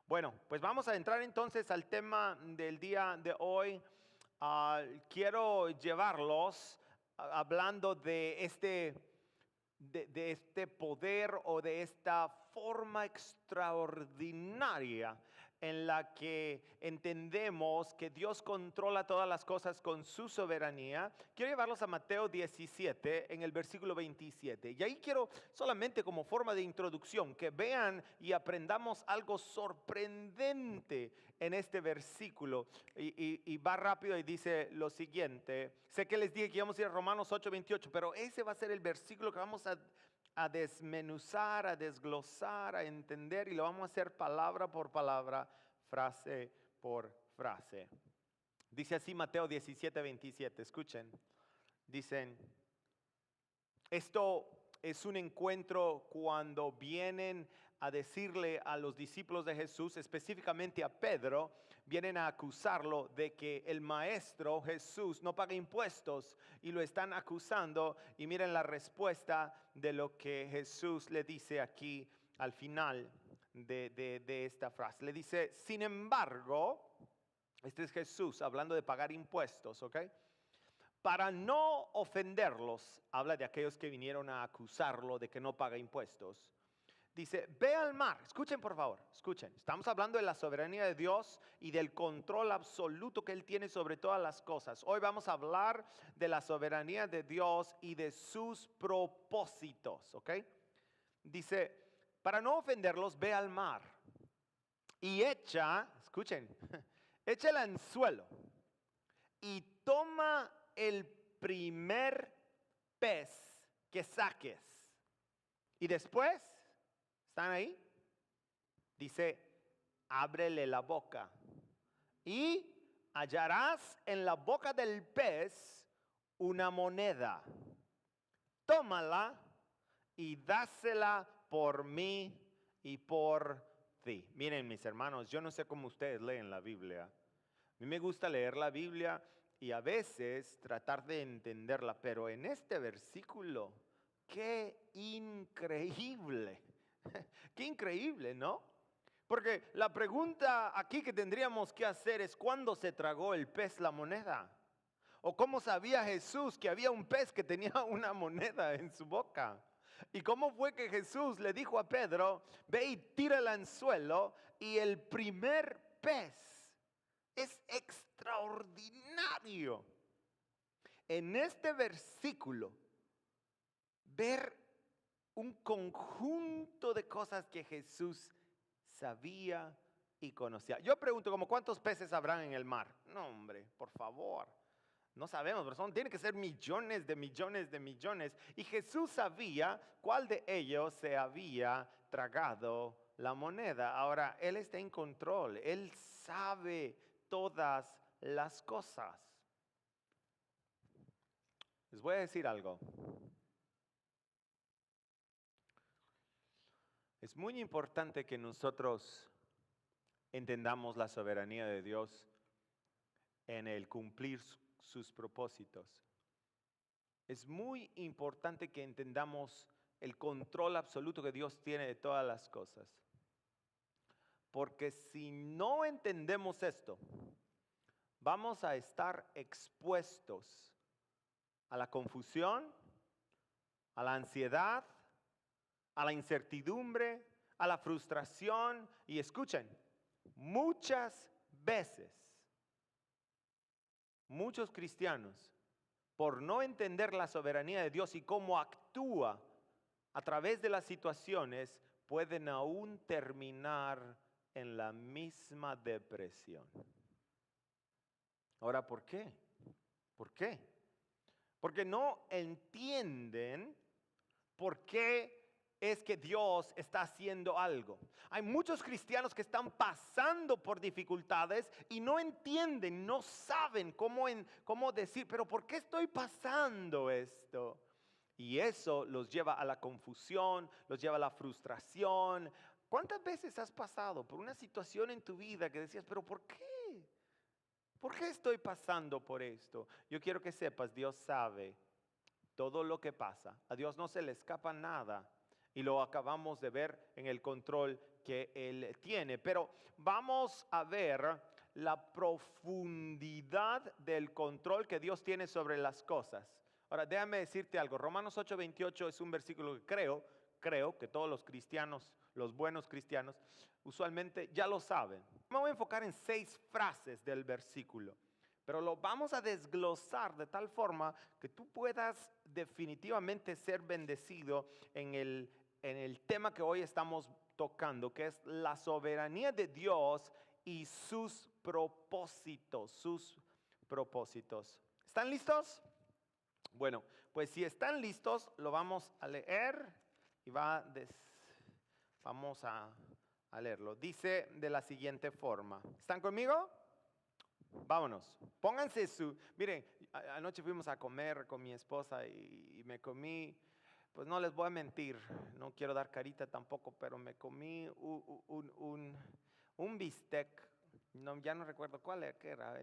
Bueno, pues vamos a entrar entonces al tema del día de hoy. Quiero llevarlos hablando de de este poder o de esta forma extraordinaria en la que entendemos que Dios controla todas las cosas con su soberanía. Quiero llevarlos a Mateo 17 en el versículo 27. Y ahí quiero solamente como forma de introducción que vean y aprendamos algo sorprendente en este versículo. Y va rápido y dice lo siguiente. Sé que les dije que íbamos a ir a Romanos 8:28, pero ese va a ser el versículo que vamos a desmenuzar, a desglosar, a entender, y lo vamos a hacer palabra por palabra, frase por frase. Dice así Mateo 17:27, escuchen. Dicen, esto es un encuentro cuando vienen a decirle a los discípulos de Jesús, específicamente a Pedro, vienen a acusarlo de que el maestro Jesús no paga impuestos y lo están acusando. Y miren la respuesta de lo que Jesús le dice aquí al final de esta frase. Le dice, sin embargo, este es Jesús hablando de pagar impuestos, ¿ok? Para no ofenderlos, habla de aquellos que vinieron a acusarlo de que no paga impuestos. Dice, ve al mar. Escuchen por favor, escuchen. Estamos hablando de la soberanía de Dios y del control absoluto que Él tiene sobre todas las cosas. Hoy vamos a hablar de la soberanía de Dios y de sus propósitos, ¿ok? Dice, para no ofenderlos, ve al mar y escuchen, echa el anzuelo y toma el primer pez que saques. Y después, ¿están ahí? Dice, ábrele la boca y hallarás en la boca del pez una moneda. Tómala y dásela por mí y por ti. Miren, mis hermanos, yo no sé cómo ustedes leen la Biblia. A mí me gusta leer la Biblia y a veces tratar de entenderla, pero en este versículo, qué increíble, qué increíble, ¿no? Porque la pregunta aquí que tendríamos que hacer es, ¿cuándo se tragó el pez la moneda? ¿O cómo sabía Jesús que había un pez que tenía una moneda en su boca? ¿Y cómo fue que Jesús le dijo a Pedro, ve y tira el anzuelo, y el primer pez? Es extraordinario en este versículo ver un conjunto de cosas que Jesús sabía y conocía. Yo pregunto, ¿como cuántos peces habrán en el mar? No, hombre, por favor. No sabemos, pero tiene que ser millones de millones de millones. Y Jesús sabía cuál de ellos se había tragado la moneda. Ahora, Él está en control. Él sabe todas las cosas. Les voy a decir algo. Es muy importante que nosotros entendamos la soberanía de Dios en el cumplir sus propósitos. Es muy importante que entendamos el control absoluto que Dios tiene de todas las cosas. Porque si no entendemos esto, vamos a estar expuestos a la confusión, a la ansiedad, a la incertidumbre, a la frustración. Y escuchen, muchas veces, muchos cristianos, por no entender la soberanía de Dios y cómo actúa a través de las situaciones, pueden aún terminar en la misma depresión. Ahora, ¿por qué? ¿Por qué? Porque no entienden por qué es que Dios está haciendo algo. Hay muchos cristianos que están pasando por dificultades y no entienden, no saben cómo decir, pero ¿por qué estoy pasando esto? Y eso los lleva a la confusión, los lleva a la frustración. ¿Cuántas veces has pasado por una situación en tu vida que decías, pero ¿por qué? ¿Por qué estoy pasando por esto? Yo quiero que sepas, Dios sabe todo lo que pasa. A Dios no se le escapa nada. Y lo acabamos de ver en el control que Él tiene. Pero vamos a ver la profundidad del control que Dios tiene sobre las cosas. Ahora, déjame decirte algo. Romanos 8:28 es un versículo que creo que todos los cristianos, los buenos cristianos, usualmente ya lo saben. Me voy a enfocar en 6 frases del versículo, pero lo vamos a desglosar de tal forma que tú puedas definitivamente ser bendecido en el tema que hoy estamos tocando, que es la soberanía de Dios y sus propósitos. ¿Están listos? Bueno, pues si están listos, lo vamos a leer y vamos a leerlo. Dice de la siguiente forma. ¿Están conmigo? Vámonos. Pónganse miren, anoche fuimos a comer con mi esposa y me comí, pues no les voy a mentir, no quiero dar carita tampoco, pero me comí un bistec, ya no recuerdo cuál era,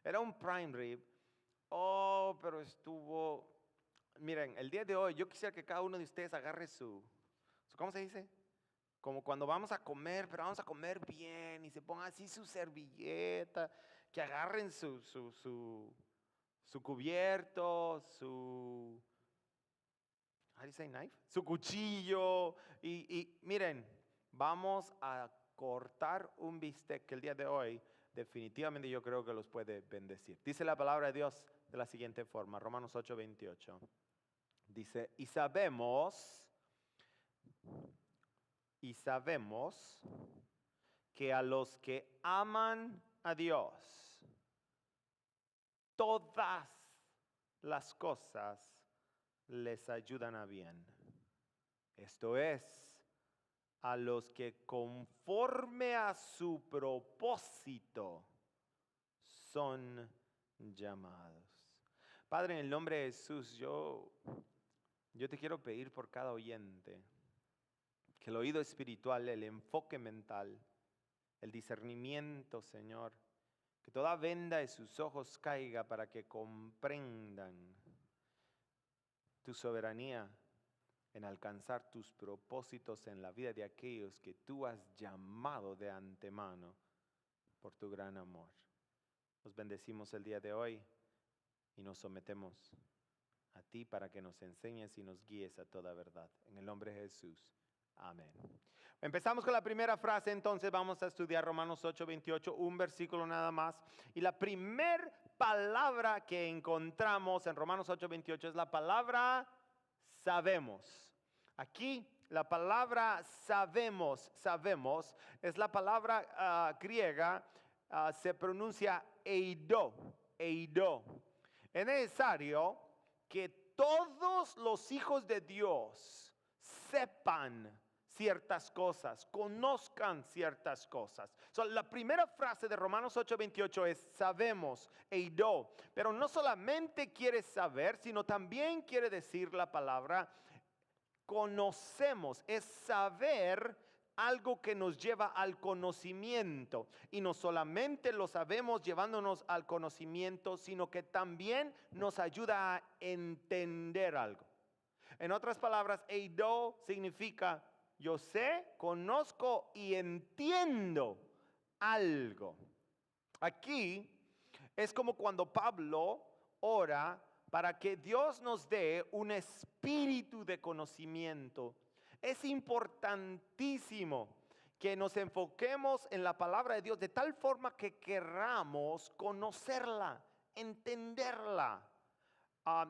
era un prime rib. Oh, pero miren, el día de hoy yo quisiera que cada uno de ustedes agarre ¿cómo se dice? Como cuando vamos a comer, pero vamos a comer bien y se pongan así su servilleta, que agarren su cubierto, how do you say knife? Su cuchillo y miren, vamos a cortar un bistec que el día de hoy definitivamente yo creo que los puede bendecir. Dice la palabra de Dios de la siguiente forma, Romanos 8:28. Dice, y sabemos que a los que aman a Dios, todas las cosas les ayudan a bien. Esto es, a los que conforme a su propósito son llamados. Padre, en el nombre de Jesús, yo te quiero pedir por cada oyente que el oído espiritual, el enfoque mental, el discernimiento, Señor, que toda venda de sus ojos caiga para que comprendan tu soberanía en alcanzar tus propósitos en la vida de aquellos que tú has llamado de antemano por tu gran amor. Nos bendecimos el día de hoy y nos sometemos a ti para que nos enseñes y nos guíes a toda verdad. En el nombre de Jesús. Amén. Empezamos con la primera frase, entonces vamos a estudiar Romanos 8:28, un versículo nada más. Y la primera palabra que encontramos en Romanos 8:28 es la palabra sabemos. Aquí la palabra sabemos es la palabra griega, se pronuncia eido. Es necesario que todos los hijos de Dios sepan ciertas cosas, conozcan ciertas cosas. La primera frase de Romanos 8:28 es sabemos, eido, pero no solamente quiere saber, sino también quiere decir la palabra conocemos, es saber algo que nos lleva al conocimiento. Y no solamente lo sabemos llevándonos al conocimiento, sino que también nos ayuda a entender algo. En otras palabras, eido significa yo sé, conozco y entiendo algo. Aquí es como cuando Pablo ora para que Dios nos dé un espíritu de conocimiento. Es importantísimo que nos enfoquemos en la palabra de Dios de tal forma que querramos conocerla, entenderla.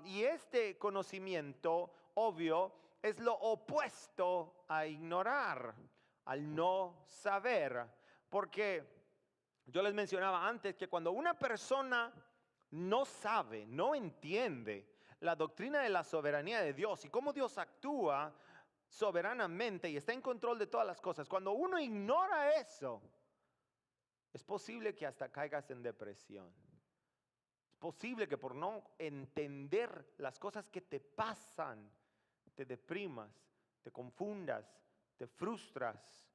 Y este conocimiento, obvio, es lo opuesto a ignorar, al no saber. Porque yo les mencionaba antes que cuando una persona no sabe, no entiende la doctrina de la soberanía de Dios y cómo Dios actúa soberanamente y está en control de todas las cosas, cuando uno ignora eso, es posible que hasta caigas en depresión. Es posible que por no entender las cosas que te pasan, te deprimas, te confundas, te frustras.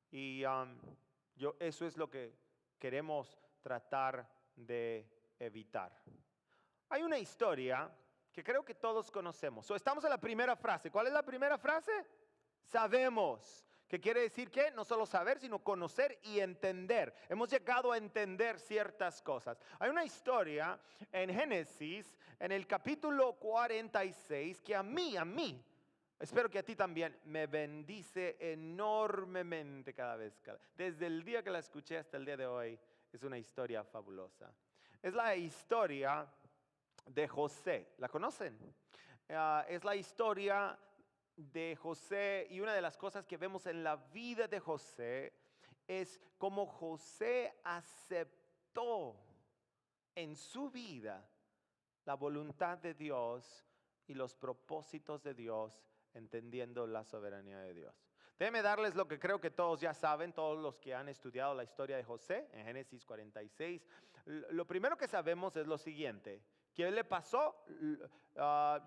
Y eso es lo que queremos tratar de evitar. Hay una historia que creo que todos conocemos. Estamos en la primera frase. ¿Cuál es la primera frase? Sabemos. ¿Qué quiere decir que? No solo saber, sino conocer y entender. Hemos llegado a entender ciertas cosas. Hay una historia en Génesis, en el capítulo 46, que a mí, espero que a ti también, me bendice enormemente cada vez. Desde el día que la escuché hasta el día de hoy, es una historia fabulosa. Es la historia de José. ¿La conocen? Es la historia de José, y una de las cosas que vemos en la vida de José es cómo José aceptó en su vida la voluntad de Dios y los propósitos de Dios, entendiendo la soberanía de Dios. Déjenme darles lo que creo que todos ya saben, todos los que han estudiado la historia de José en Génesis 46. Lo primero que sabemos es lo siguiente: ¿qué le pasó?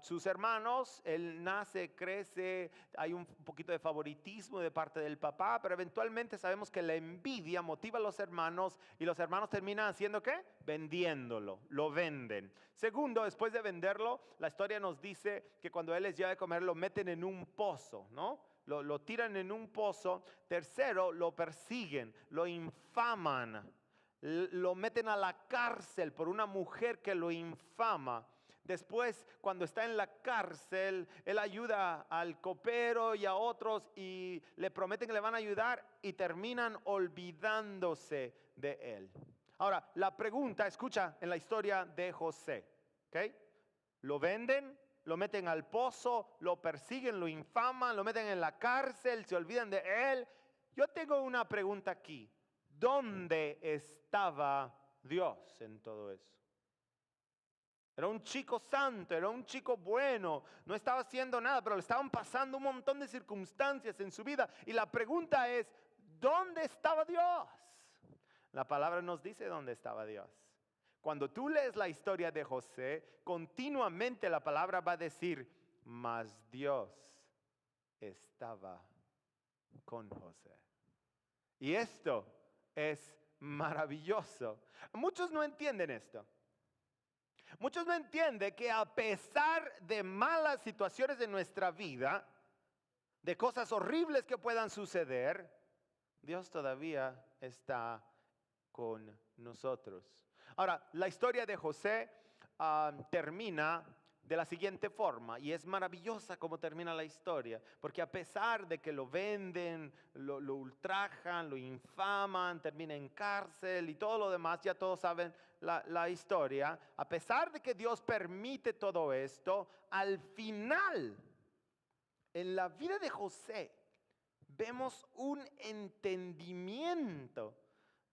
Sus hermanos, él nace, crece, hay un poquito de favoritismo de parte del papá, pero eventualmente sabemos que la envidia motiva a los hermanos y los hermanos terminan haciendo ¿qué? Vendiéndolo, lo venden. Segundo, después de venderlo, la historia nos dice que cuando él les lleva de comer lo meten en un pozo, ¿no? Lo tiran en un pozo. Tercero, lo persiguen, lo infaman, lo meten a la cárcel por una mujer que lo infama. Después, cuando está en la cárcel, él ayuda al copero y a otros y le prometen que le van a ayudar y terminan olvidándose de él. Ahora, la pregunta, escucha, en la historia de José, ¿ok? Lo venden, lo meten al pozo, lo persiguen, lo infaman, lo meten en la cárcel, se olvidan de él. Yo tengo una pregunta aquí. ¿Dónde estaba Dios en todo eso? Era un chico santo, era un chico bueno, no estaba haciendo nada, pero le estaban pasando un montón de circunstancias en su vida. Y la pregunta es, ¿dónde estaba Dios? La palabra nos dice dónde estaba Dios. Cuando tú lees la historia de José, continuamente la palabra va a decir, mas Dios estaba con José. Y esto es maravilloso. Muchos no entienden esto. Muchos no entienden que a pesar de malas situaciones de nuestra vida, de cosas horribles que puedan suceder, Dios todavía está con nosotros. Ahora, la historia de José termina de la siguiente forma, y es maravillosa como termina la historia, porque a pesar de que lo venden, lo ultrajan, lo infaman, termina en cárcel y todo lo demás, ya todos saben la historia. A pesar de que Dios permite todo esto, al final, en la vida de José, vemos un entendimiento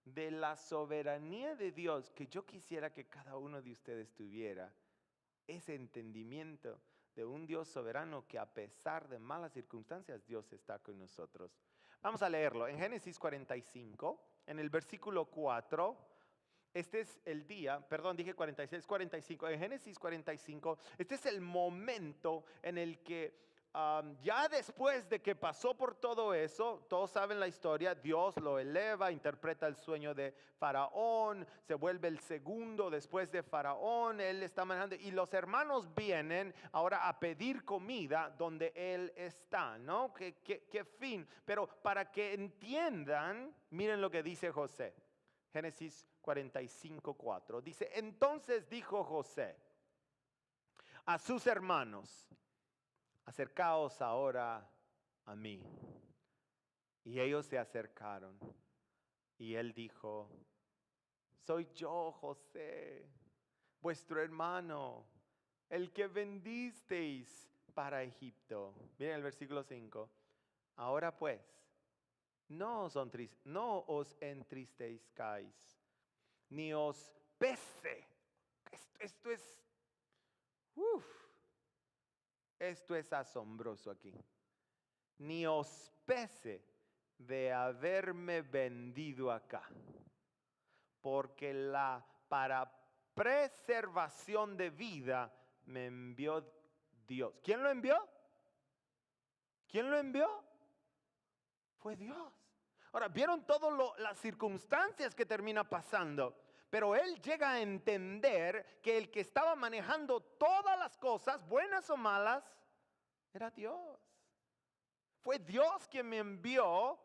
de la soberanía de Dios que yo quisiera que cada uno de ustedes tuviera. Ese entendimiento de un Dios soberano que a pesar de malas circunstancias, Dios está con nosotros. Vamos a leerlo en Génesis 45, en el versículo 4. Este es el día, perdón, dije 46, 45. En Génesis 45, este es el momento en el que ya después de que pasó por todo eso, todos saben la historia, Dios lo eleva, interpreta el sueño de Faraón, se vuelve el segundo después de Faraón, él está manejando y los hermanos vienen ahora a pedir comida donde él está, ¿no? ¿Qué fin? Pero para que entiendan, miren lo que dice José. Génesis 45:4. Dice, entonces dijo José a sus hermanos, acercaos ahora a mí. Y ellos se acercaron. Y él dijo, soy yo, José, vuestro hermano, el que vendisteis para Egipto. Miren el versículo 5. Ahora pues, no os entristezcáis, ni os pese. Esto es asombroso aquí. Ni os pese de haberme vendido acá, porque para preservación de vida me envió Dios. ¿Quién lo envió? ¿Quién lo envió? Fue Dios. Ahora, vieron todas las circunstancias que termina pasando, pero él llega a entender que el que estaba manejando todas las cosas, buenas o malas, era Dios. Fue Dios quien me envió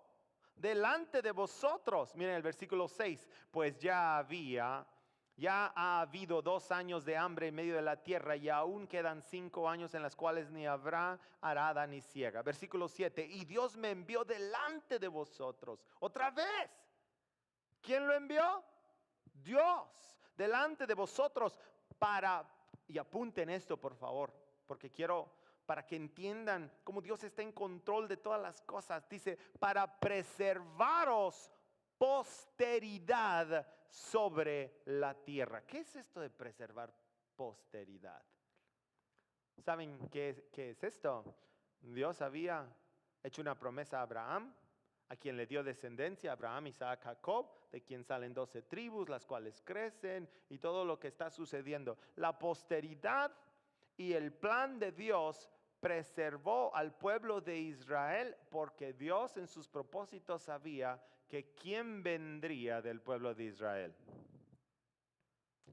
delante de vosotros. Miren el versículo 6. Pues ya ha habido 2 años de hambre en medio de la tierra y aún quedan 5 años en las cuales ni habrá arada ni siega. Versículo 7. Y Dios me envió delante de vosotros. Otra vez. ¿Quién lo envió? Dios. Delante de vosotros y apunten esto por favor, porque quiero, para que entiendan cómo Dios está en control de todas las cosas. Dice, para preservaros posteridad sobre la tierra. ¿Qué es esto de preservar posteridad? ¿Saben qué es esto? Dios había hecho una promesa a Abraham, a quien le dio descendencia, Abraham, Isaac, Jacob, de quien salen 12 tribus, las cuales crecen y todo lo que está sucediendo. La posteridad y el plan de Dios preservó al pueblo de Israel porque Dios en sus propósitos sabía que quién vendría del pueblo de Israel.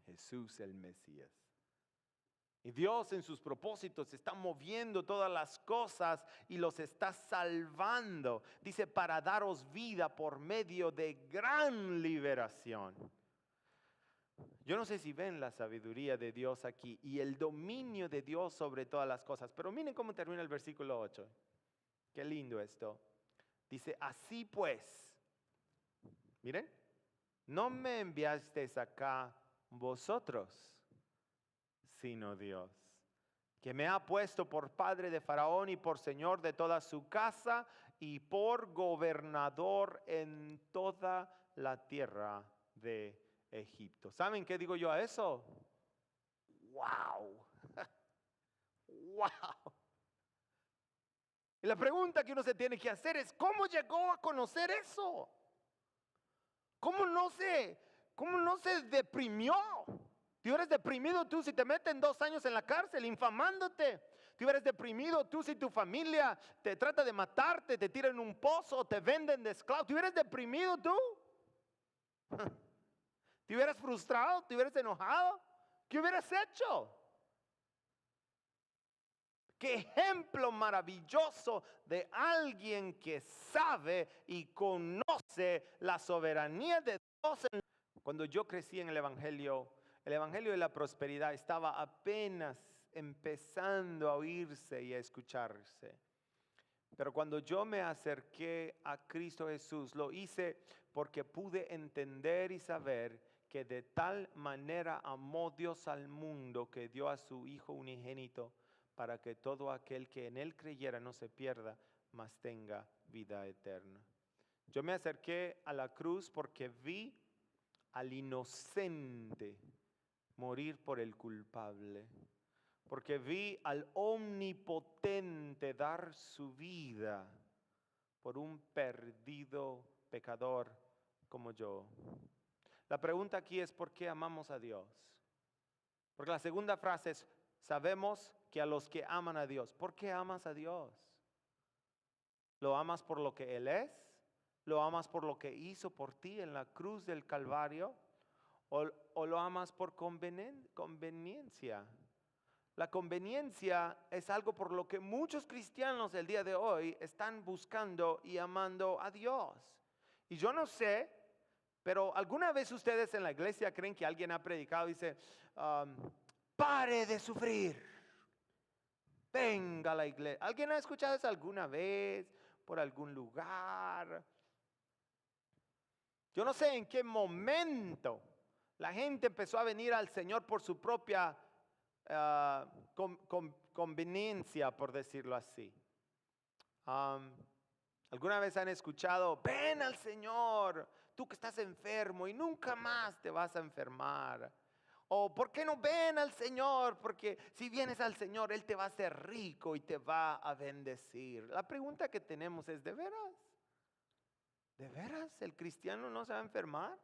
Jesús el Mesías. Y Dios en sus propósitos está moviendo todas las cosas y los está salvando. Dice, para daros vida por medio de gran liberación. Yo no sé si ven la sabiduría de Dios aquí y el dominio de Dios sobre todas las cosas. Pero miren cómo termina el versículo 8. Qué lindo esto. Dice, así pues, miren, no me enviasteis acá vosotros, sino Dios, que me ha puesto por padre de Faraón y por señor de toda su casa y por gobernador en toda la tierra de Egipto. ¿Saben qué digo yo a eso? ¡Wow! ¡Wow! Y la pregunta que uno se tiene que hacer es, ¿cómo llegó a conocer eso? ¿Cómo no se deprimió? Te hubieras deprimido tú si te meten 2 años en la cárcel infamándote. Te hubieras deprimido tú si tu familia te trata de matarte, te tiran en un pozo o te venden de esclavo. ¿Te hubieras deprimido tú? ¿Te hubieras frustrado? ¿Te hubieras enojado? ¿Qué hubieras hecho? Qué ejemplo maravilloso de alguien que sabe y conoce la soberanía de Dios. Cuando yo crecí en el Evangelio de la prosperidad estaba apenas empezando a oírse y a escucharse. Pero cuando yo me acerqué a Cristo Jesús, lo hice porque pude entender y saber que de tal manera amó Dios al mundo que dio a su Hijo unigénito para que todo aquel que en Él creyera no se pierda, mas tenga vida eterna. Yo me acerqué a la cruz porque vi al inocente morir por el culpable, porque vi al omnipotente dar su vida por un perdido pecador como yo. La pregunta aquí es, ¿por qué amamos a Dios? Porque la segunda frase es, sabemos que a los que aman a Dios. ¿Por qué amas a Dios? ¿Lo amas por lo que Él es? ¿Lo amas por lo que hizo por ti en la cruz del Calvario? ¿O lo amas por conveniencia? La conveniencia es algo por lo que muchos cristianos el día de hoy están buscando y amando a Dios. Y yo no sé, pero ¿alguna vez ustedes en la iglesia creen que alguien ha predicado y dice, pare de sufrir, venga a la iglesia? ¿Alguien ha escuchado eso alguna vez por algún lugar? Yo no sé en qué momento la gente empezó a venir al Señor por su propia conveniencia, por decirlo así. ¿Alguna vez han escuchado, ven al Señor, tú que estás enfermo y nunca más te vas a enfermar? O ¿por qué no ven al Señor? Porque si vienes al Señor, Él te va a hacer rico y te va a bendecir. La pregunta que tenemos es, ¿de veras? ¿De veras el cristiano no se va a enfermar?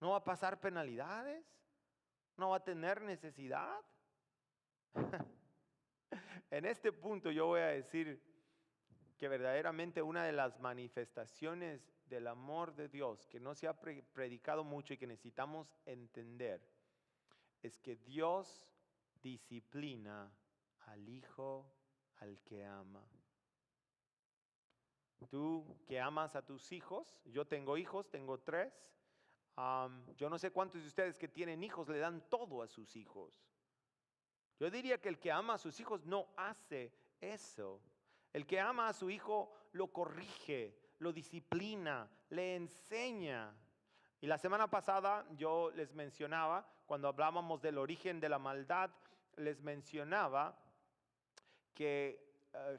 ¿No va a pasar penalidades? ¿No va a tener necesidad? En este punto yo voy a decir que verdaderamente una de las manifestaciones del amor de Dios que no se ha predicado mucho y que necesitamos entender es que Dios disciplina al hijo al que ama. Tú que amas a tus hijos, yo tengo hijos, tengo 3. Yo no sé cuántos de ustedes que tienen hijos le dan todo a sus hijos. Yo diría que el que ama a sus hijos no hace eso. El que ama a su hijo lo corrige, lo disciplina, le enseña. Y la semana pasada yo les mencionaba, cuando hablábamos del origen de la maldad, les mencionaba que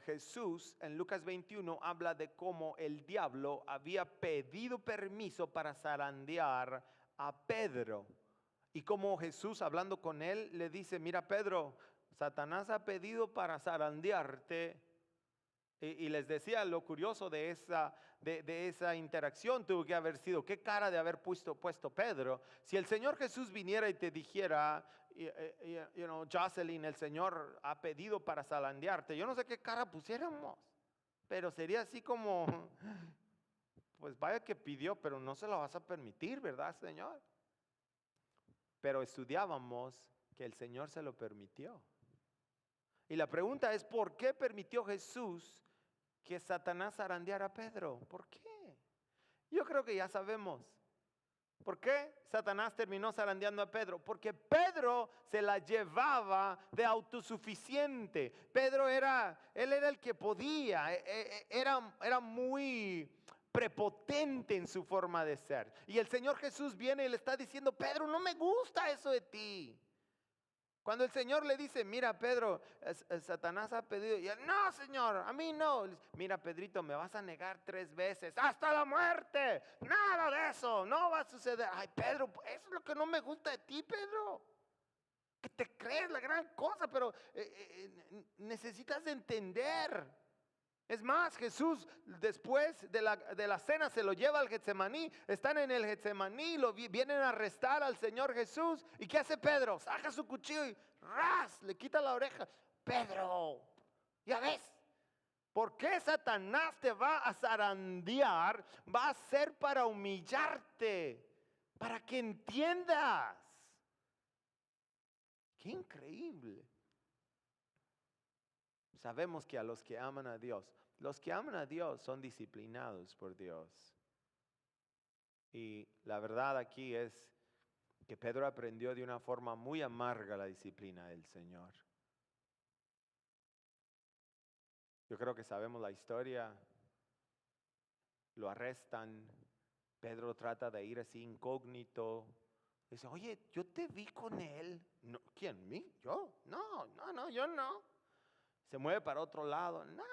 Jesús en Lucas 21 habla de cómo el diablo había pedido permiso para zarandear a Pedro. Y como Jesús hablando con él le dice, mira Pedro, Satanás ha pedido para zarandearte. Y les decía lo curioso de esa interacción tuvo que haber sido, qué cara de haber puesto Pedro. Si el Señor Jesús viniera y te dijera, Jocelyn, el Señor ha pedido para zarandearte, yo no sé qué cara pusiéramos, pero sería así como, pues vaya que pidió, pero no se lo vas a permitir, ¿verdad, Señor? Pero estudiábamos que el Señor se lo permitió. Y la pregunta es, ¿por qué permitió Jesús que Satanás zarandeara a Pedro? ¿Por qué? Yo creo que ya sabemos. ¿Por qué Satanás terminó zarandeando a Pedro? Porque Pedro se la llevaba de autosuficiente. Pedro él era el que podía, era muy prepotente en su forma de ser. Y el Señor Jesús viene y le está diciendo, Pedro, no me gusta eso de ti. Cuando el Señor le dice, mira Pedro, Satanás ha pedido, y él, no Señor, a mí no. Mira Pedrito, me vas a negar 3 veces, hasta la muerte. Nada de eso, no va a suceder. Ay Pedro, eso es lo que no me gusta de ti, Pedro. Que te crees la gran cosa, pero necesitas entender. Es más, Jesús después de la cena se lo lleva al Getsemaní. Están en el Getsemaní, vienen a arrestar al Señor Jesús. ¿Y qué hace Pedro? Saca su cuchillo y ¡ras! Le quita la oreja. Pedro, ya ves, ¿por qué Satanás te va a zarandear? Va a ser para humillarte, para que entiendas. ¡Qué increíble! Sabemos que a los que aman a Dios son disciplinados por Dios. Y la verdad aquí es que Pedro aprendió de una forma muy amarga la disciplina del Señor. Yo creo que sabemos la historia. Lo arrestan. Pedro trata de ir así incógnito. Dice, oye, yo te vi con él. No, ¿quién? ¿Mí? ¿Yo? No, yo no. Se mueve para otro lado. No.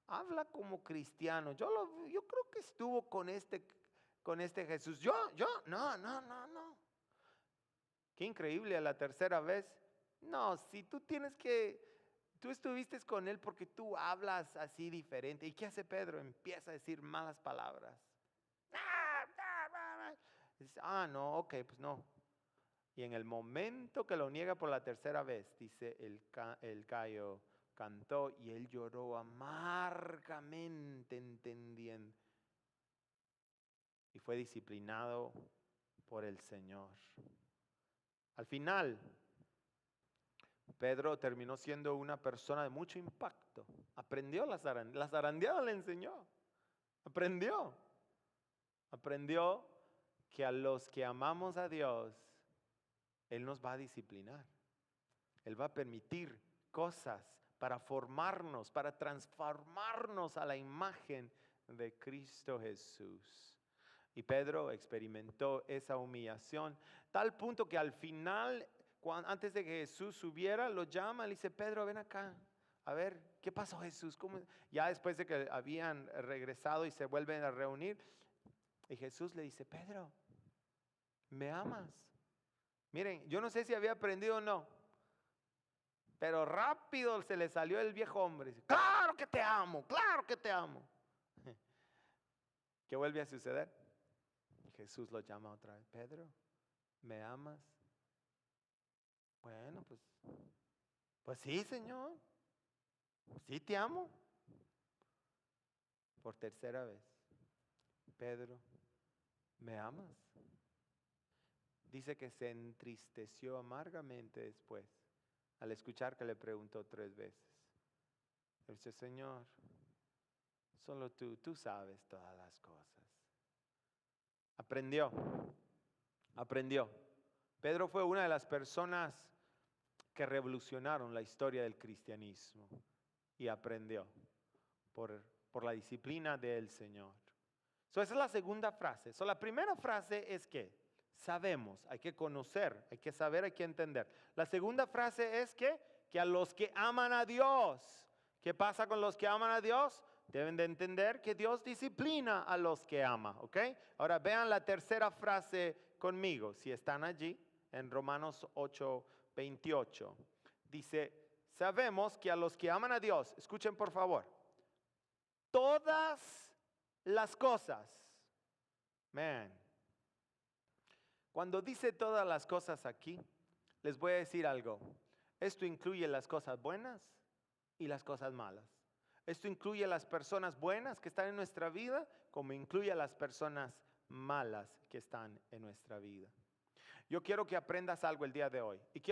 Habla como cristiano. Yo creo que estuvo con este Jesús. No. Qué increíble a la tercera vez. No, si tú estuviste con él porque tú hablas así diferente. ¿Y qué hace Pedro? Empieza a decir malas palabras. Dice, no, ok, pues no. Y en el momento que lo niega por la tercera vez, dice el Cayo, cantó y él lloró amargamente entendiendo. Y fue disciplinado por el Señor. Al final, Pedro terminó siendo una persona de mucho impacto. Aprendió la zarandeada le enseñó. Aprendió que a los que amamos a Dios, Él nos va a disciplinar. Él va a permitir cosas para formarnos, para transformarnos a la imagen de Cristo Jesús. Y Pedro experimentó esa humillación, tal punto que al final, antes de que Jesús subiera, lo llama, le dice, Pedro, ven acá, a ver, ¿qué pasó Jesús? Ya después de que habían regresado y se vuelven a reunir, y Jesús le dice, Pedro, ¿me amas? Miren, yo no sé si había aprendido o no, pero rápido se le salió el viejo hombre. Dice, claro que te amo, claro que te amo. ¿Qué vuelve a suceder? Jesús lo llama otra vez, Pedro, ¿me amas? Bueno, pues sí, Señor, sí te amo. Por tercera vez, Pedro, ¿me amas? Dice que se entristeció amargamente después, al escuchar que le preguntó 3 veces. Él dice, Señor, Solo tú sabes todas las cosas. Aprendió. Pedro fue una de las personas que revolucionaron la historia del cristianismo y aprendió por la disciplina del Señor. Esa es la segunda frase. La primera frase es que sabemos, hay que conocer, hay que saber, hay que entender. La segunda frase es que a los que aman a Dios, ¿qué pasa con los que aman a Dios? Deben de entender que Dios disciplina a los que ama, ¿ok? Ahora vean la tercera frase conmigo, si están allí, en Romanos 8:28. Dice, sabemos que a los que aman a Dios, escuchen por favor, todas las cosas, cuando dice todas las cosas aquí, les voy a decir algo. Esto incluye las cosas buenas y las cosas malas. Esto incluye a las personas buenas que están en nuestra vida, como incluye a las personas malas que están en nuestra vida. Yo quiero que aprendas algo el día de hoy. Y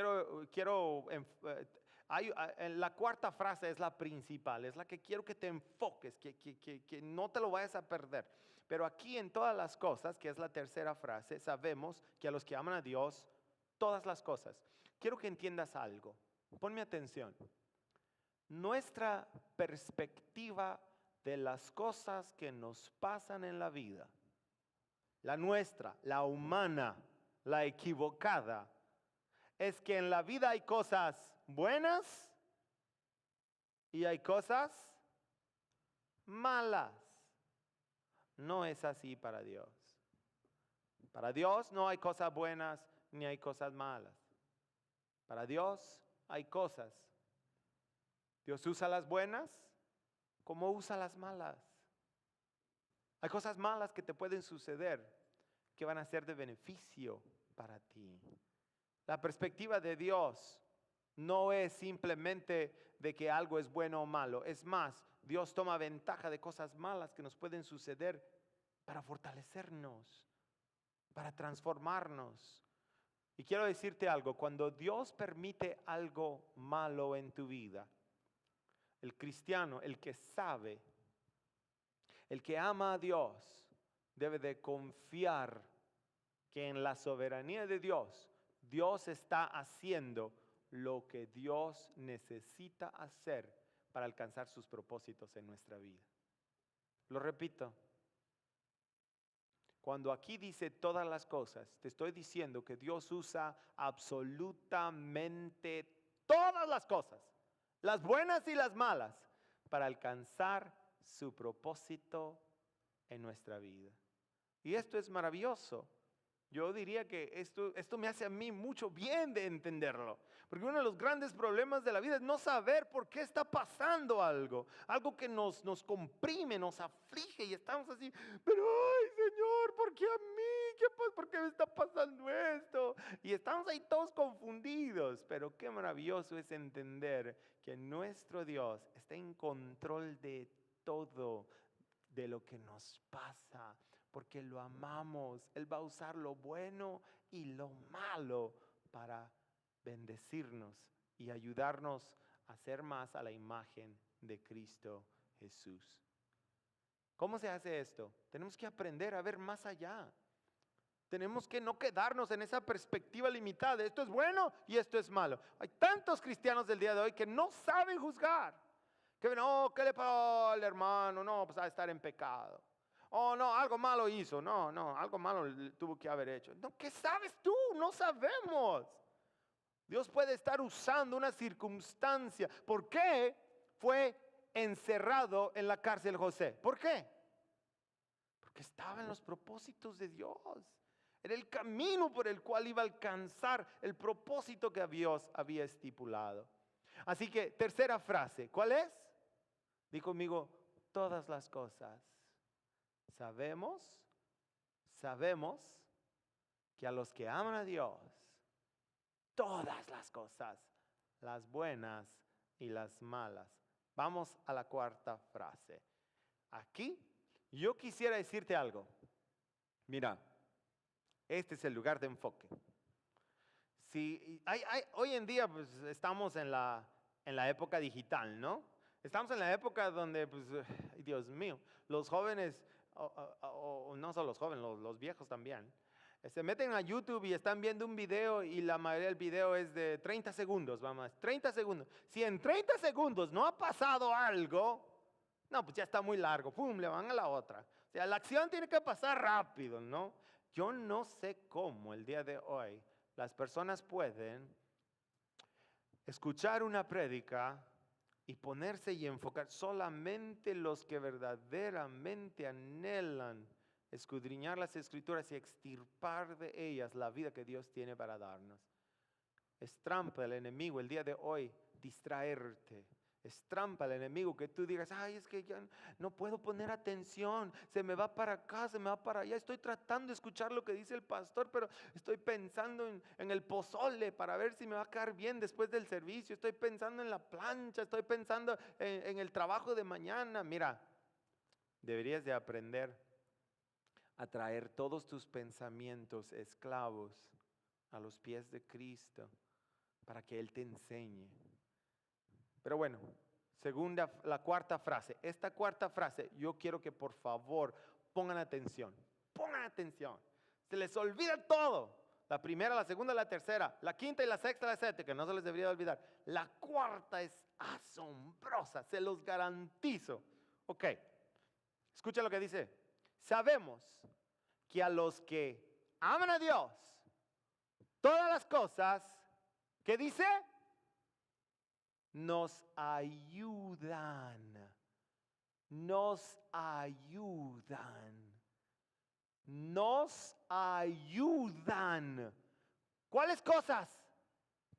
la cuarta frase es la principal, es la que quiero que te enfoques, que no te lo vayas a perder. Pero aquí en todas las cosas, que es la tercera frase, sabemos que a los que aman a Dios, todas las cosas. Quiero que entiendas algo. Ponme atención. Nuestra perspectiva de las cosas que nos pasan en la vida, la nuestra, la humana, la equivocada, es que en la vida hay cosas buenas y hay cosas malas. No es así para Dios. Para Dios no hay cosas buenas ni hay cosas malas. Para Dios hay cosas. Dios usa las buenas como usa las malas. Hay cosas malas que te pueden suceder que van a ser de beneficio para ti. La perspectiva de Dios no es simplemente de que algo es bueno o malo. Es más, Dios toma ventaja de cosas malas que nos pueden suceder para fortalecernos, para transformarnos. Y quiero decirte algo, cuando Dios permite algo malo en tu vida, el cristiano, el que sabe, el que ama a Dios, debe de confiar que en la soberanía de Dios, Dios está haciendo lo que Dios necesita hacer para alcanzar sus propósitos en nuestra vida. Lo repito. Cuando aquí dice todas las cosas, te estoy diciendo que Dios usa absolutamente todas las cosas, las buenas y las malas, para alcanzar su propósito en nuestra vida. Y esto es maravilloso. Yo diría que esto me hace a mí mucho bien de entenderlo. Porque uno de los grandes problemas de la vida es no saber por qué está pasando algo. Algo que nos comprime, nos aflige y estamos así, pero ay Señor, ¿por qué a mí? ¿Por qué me está pasando esto? Y estamos ahí todos confundidos. Pero qué maravilloso es entender que nuestro Dios está en control de todo, de lo que nos pasa. Porque lo amamos. Él va a usar lo bueno y lo malo para bendecirnos y ayudarnos a ser más a la imagen de Cristo Jesús. ¿Cómo se hace esto? Tenemos que aprender a ver más allá. Tenemos que no quedarnos en esa perspectiva limitada de esto es bueno y esto es malo. Hay tantos cristianos del día de hoy que no saben juzgar. Que no, ¿qué le pasó al hermano? No, pues a estar en pecado. Oh, no, algo malo hizo. No, algo malo tuvo que haber hecho. No, ¿qué sabes tú? No sabemos. Dios puede estar usando una circunstancia. ¿Por qué fue encerrado en la cárcel José? ¿Por qué? Porque estaba en los propósitos de Dios. Era el camino por el cual iba a alcanzar el propósito que Dios había estipulado. Así que, tercera frase, ¿cuál es? Di conmigo, todas las cosas. Sabemos que a los que aman a Dios, todas las cosas, las buenas y las malas. Vamos a la cuarta frase. Aquí yo quisiera decirte algo. Mira, este es el lugar de enfoque. Hoy en día pues, estamos en la época digital, ¿no? Estamos en la época donde, pues, Dios mío, los jóvenes, o no solo los jóvenes, los viejos también, se meten a YouTube y están viendo un video y la mayoría del video es de 30 segundos, vamos, 30 segundos. Si en 30 segundos no ha pasado algo, no, pues ya está muy largo, pum, le van a la otra. O sea, la acción tiene que pasar rápido, ¿no? Yo no sé cómo el día de hoy las personas pueden escuchar una prédica y ponerse y enfocar solamente los que verdaderamente anhelan escudriñar las escrituras y extirpar de ellas la vida que Dios tiene para darnos. Es trampa el enemigo el día de hoy distraerte. Es trampa el enemigo que tú digas, ay, es que ya no puedo poner atención, se me va para acá, se me va para allá, estoy tratando de escuchar lo que dice el pastor, pero estoy pensando en el pozole para ver si me va a caer bien después del servicio, estoy pensando en la plancha, estoy pensando en el trabajo de mañana. Mira, deberías de aprender a traer todos tus pensamientos esclavos a los pies de Cristo para que Él te enseñe. Pero bueno, la cuarta frase. Esta cuarta frase yo quiero que por favor pongan atención. Pongan atención. Se les olvida todo. La primera, la segunda, la tercera, la quinta y la sexta, la séptima, que no se les debería olvidar. La cuarta es asombrosa, se los garantizo. Ok, escucha lo que dice. Sabemos que a los que aman a Dios, todas las cosas, ¿qué dice? Nos ayudan, nos ayudan, nos ayudan. ¿Cuáles cosas?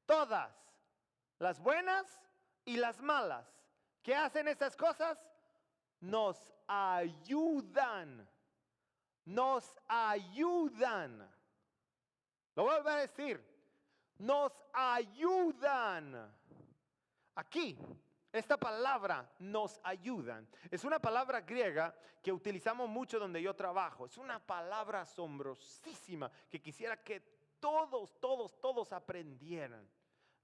Todas, las buenas y las malas. ¿Qué hacen esas cosas? Nos ayudan, nos ayudan. Lo voy a volver a decir, nos ayudan. Aquí, esta palabra nos ayudan. Es una palabra griega que utilizamos mucho donde yo trabajo. Es una palabra asombrosísima que quisiera que todos aprendieran.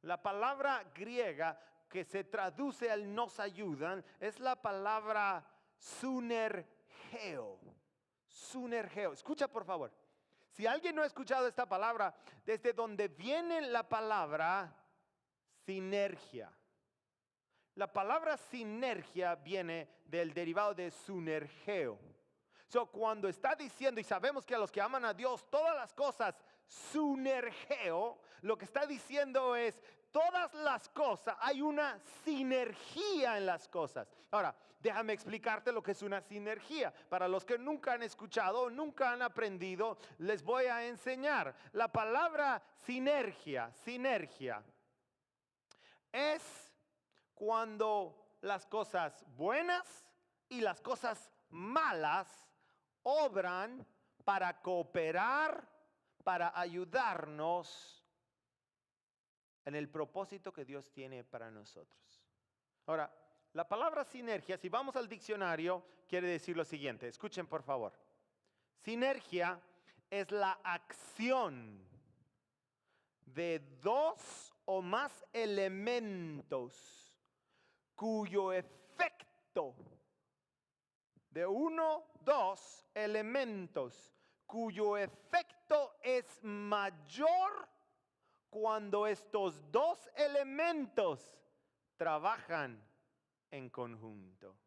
La palabra griega que se traduce al nos ayudan es la palabra sunergeo. Sunergeo. Escucha por favor. Si alguien no ha escuchado esta palabra, desde donde viene la palabra sinergia. La palabra sinergia viene del derivado de sunergeo. Cuando está diciendo, y sabemos que a los que aman a Dios, todas las cosas sunergeo, lo que está diciendo es, todas las cosas, hay una sinergia en las cosas. Ahora, déjame explicarte lo que es una sinergia. Para los que nunca han escuchado, nunca han aprendido, les voy a enseñar. La palabra sinergia es cuando las cosas buenas y las cosas malas obran para cooperar, para ayudarnos en el propósito que Dios tiene para nosotros. Ahora, la palabra sinergia, si vamos al diccionario, quiere decir lo siguiente. Escuchen por favor. Sinergia es la acción de dos o más elementos cuyo efecto de dos elementos cuyo efecto es mayor cuando estos dos elementos trabajan en conjunto.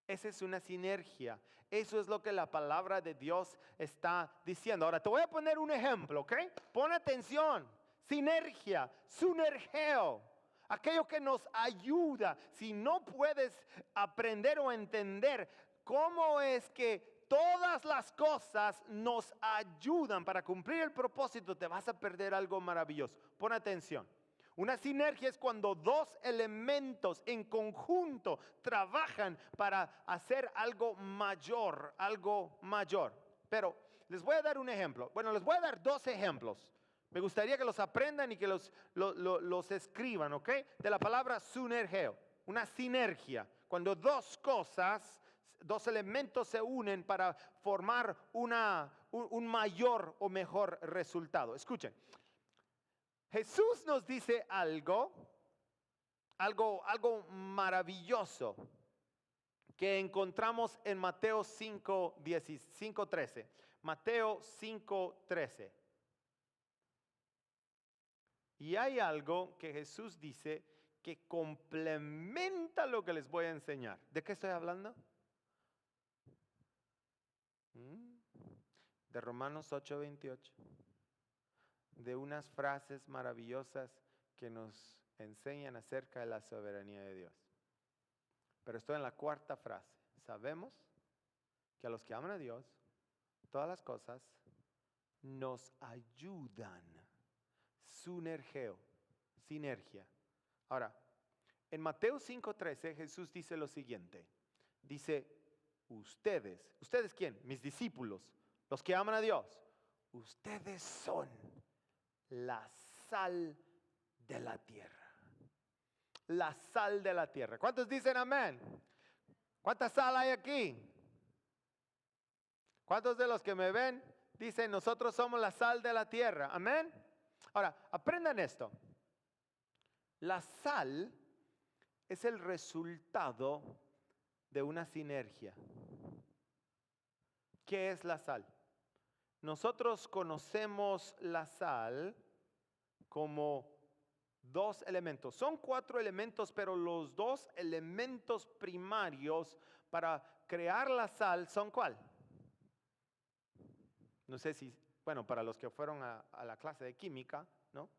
Esa es una sinergia. Eso es lo que la palabra de Dios está diciendo. Ahora te voy a poner un ejemplo, ¿ok? Pon atención. Sinergia, sunergeo. Aquello que nos ayuda. Si no puedes aprender o entender cómo es que todas las cosas nos ayudan para cumplir el propósito, te vas a perder algo maravilloso. Pon atención. Una sinergia es cuando dos elementos en conjunto trabajan para hacer algo mayor, Pero les voy a dar un ejemplo. Bueno, les voy a dar dos ejemplos. Me gustaría que los aprendan y que los escriban, ¿ok? De la palabra sunergeo, una sinergia. Cuando dos cosas, dos elementos se unen para formar un mayor o mejor resultado. Escuchen. Jesús nos dice algo algo maravilloso que encontramos en Mateo 5:13. Mateo 5:13. Y hay algo que Jesús dice que complementa lo que les voy a enseñar. ¿De qué estoy hablando? De Romanos 8:28. De unas frases maravillosas que nos enseñan acerca de la soberanía de Dios. Pero estoy en la cuarta frase. Sabemos que a los que aman a Dios, todas las cosas nos ayudan. Sinergia. Ahora, en Mateo 5:13 Jesús dice lo siguiente. Dice, ¿ustedes quién? Mis discípulos, los que aman a Dios. Ustedes son la sal de la tierra. La sal de la tierra. ¿Cuántos dicen amén? ¿Cuánta sal hay aquí? ¿Cuántos de los que me ven dicen nosotros somos la sal de la tierra? Amén. Ahora, aprendan esto. La sal es el resultado de una sinergia. ¿Qué es la sal? Nosotros conocemos la sal como dos elementos. Son 4 elementos, pero los 2 elementos primarios para crear la sal son ¿cuál? No sé si, bueno, para los que fueron a la clase de química, ¿no?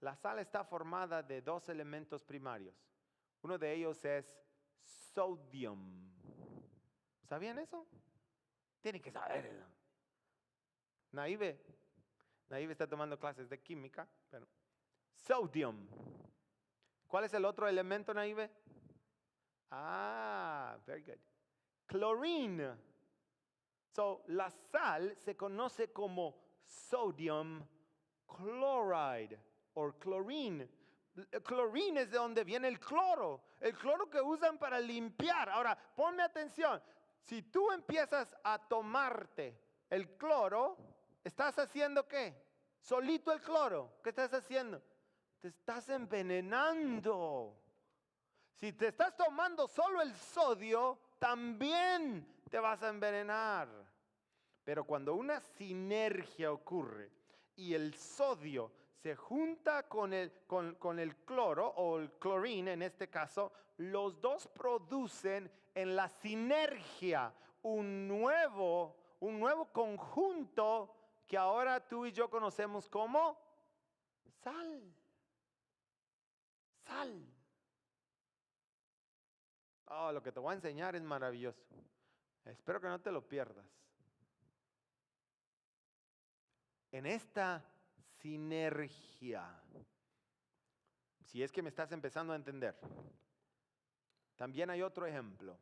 La sal está formada de 2 elementos primarios. Uno de ellos es sodium. ¿Sabían eso? Tienen que saberlo. Naive está tomando clases de química, pero sodium. ¿Cuál es el otro elemento, Naive? Very good. Chlorine. So, la sal se conoce como sodium chloride o chlorine. Chlorine es de donde viene el cloro que usan para limpiar. Ahora, ponme atención. Si tú empiezas a tomarte el cloro, ¿estás haciendo qué? Solito el cloro. ¿Qué estás haciendo? Te estás envenenando. Si te estás tomando solo el sodio, también te vas a envenenar. Pero cuando una sinergia ocurre y el sodio se junta con el cloro o el chlorine en este caso, los dos producen en la sinergia un nuevo conjunto que ahora tú y yo conocemos como sal. Sal. Oh, lo que te voy a enseñar es maravilloso. Espero que no te lo pierdas. En esta sinergia, si es que me estás empezando a entender, también hay otro ejemplo.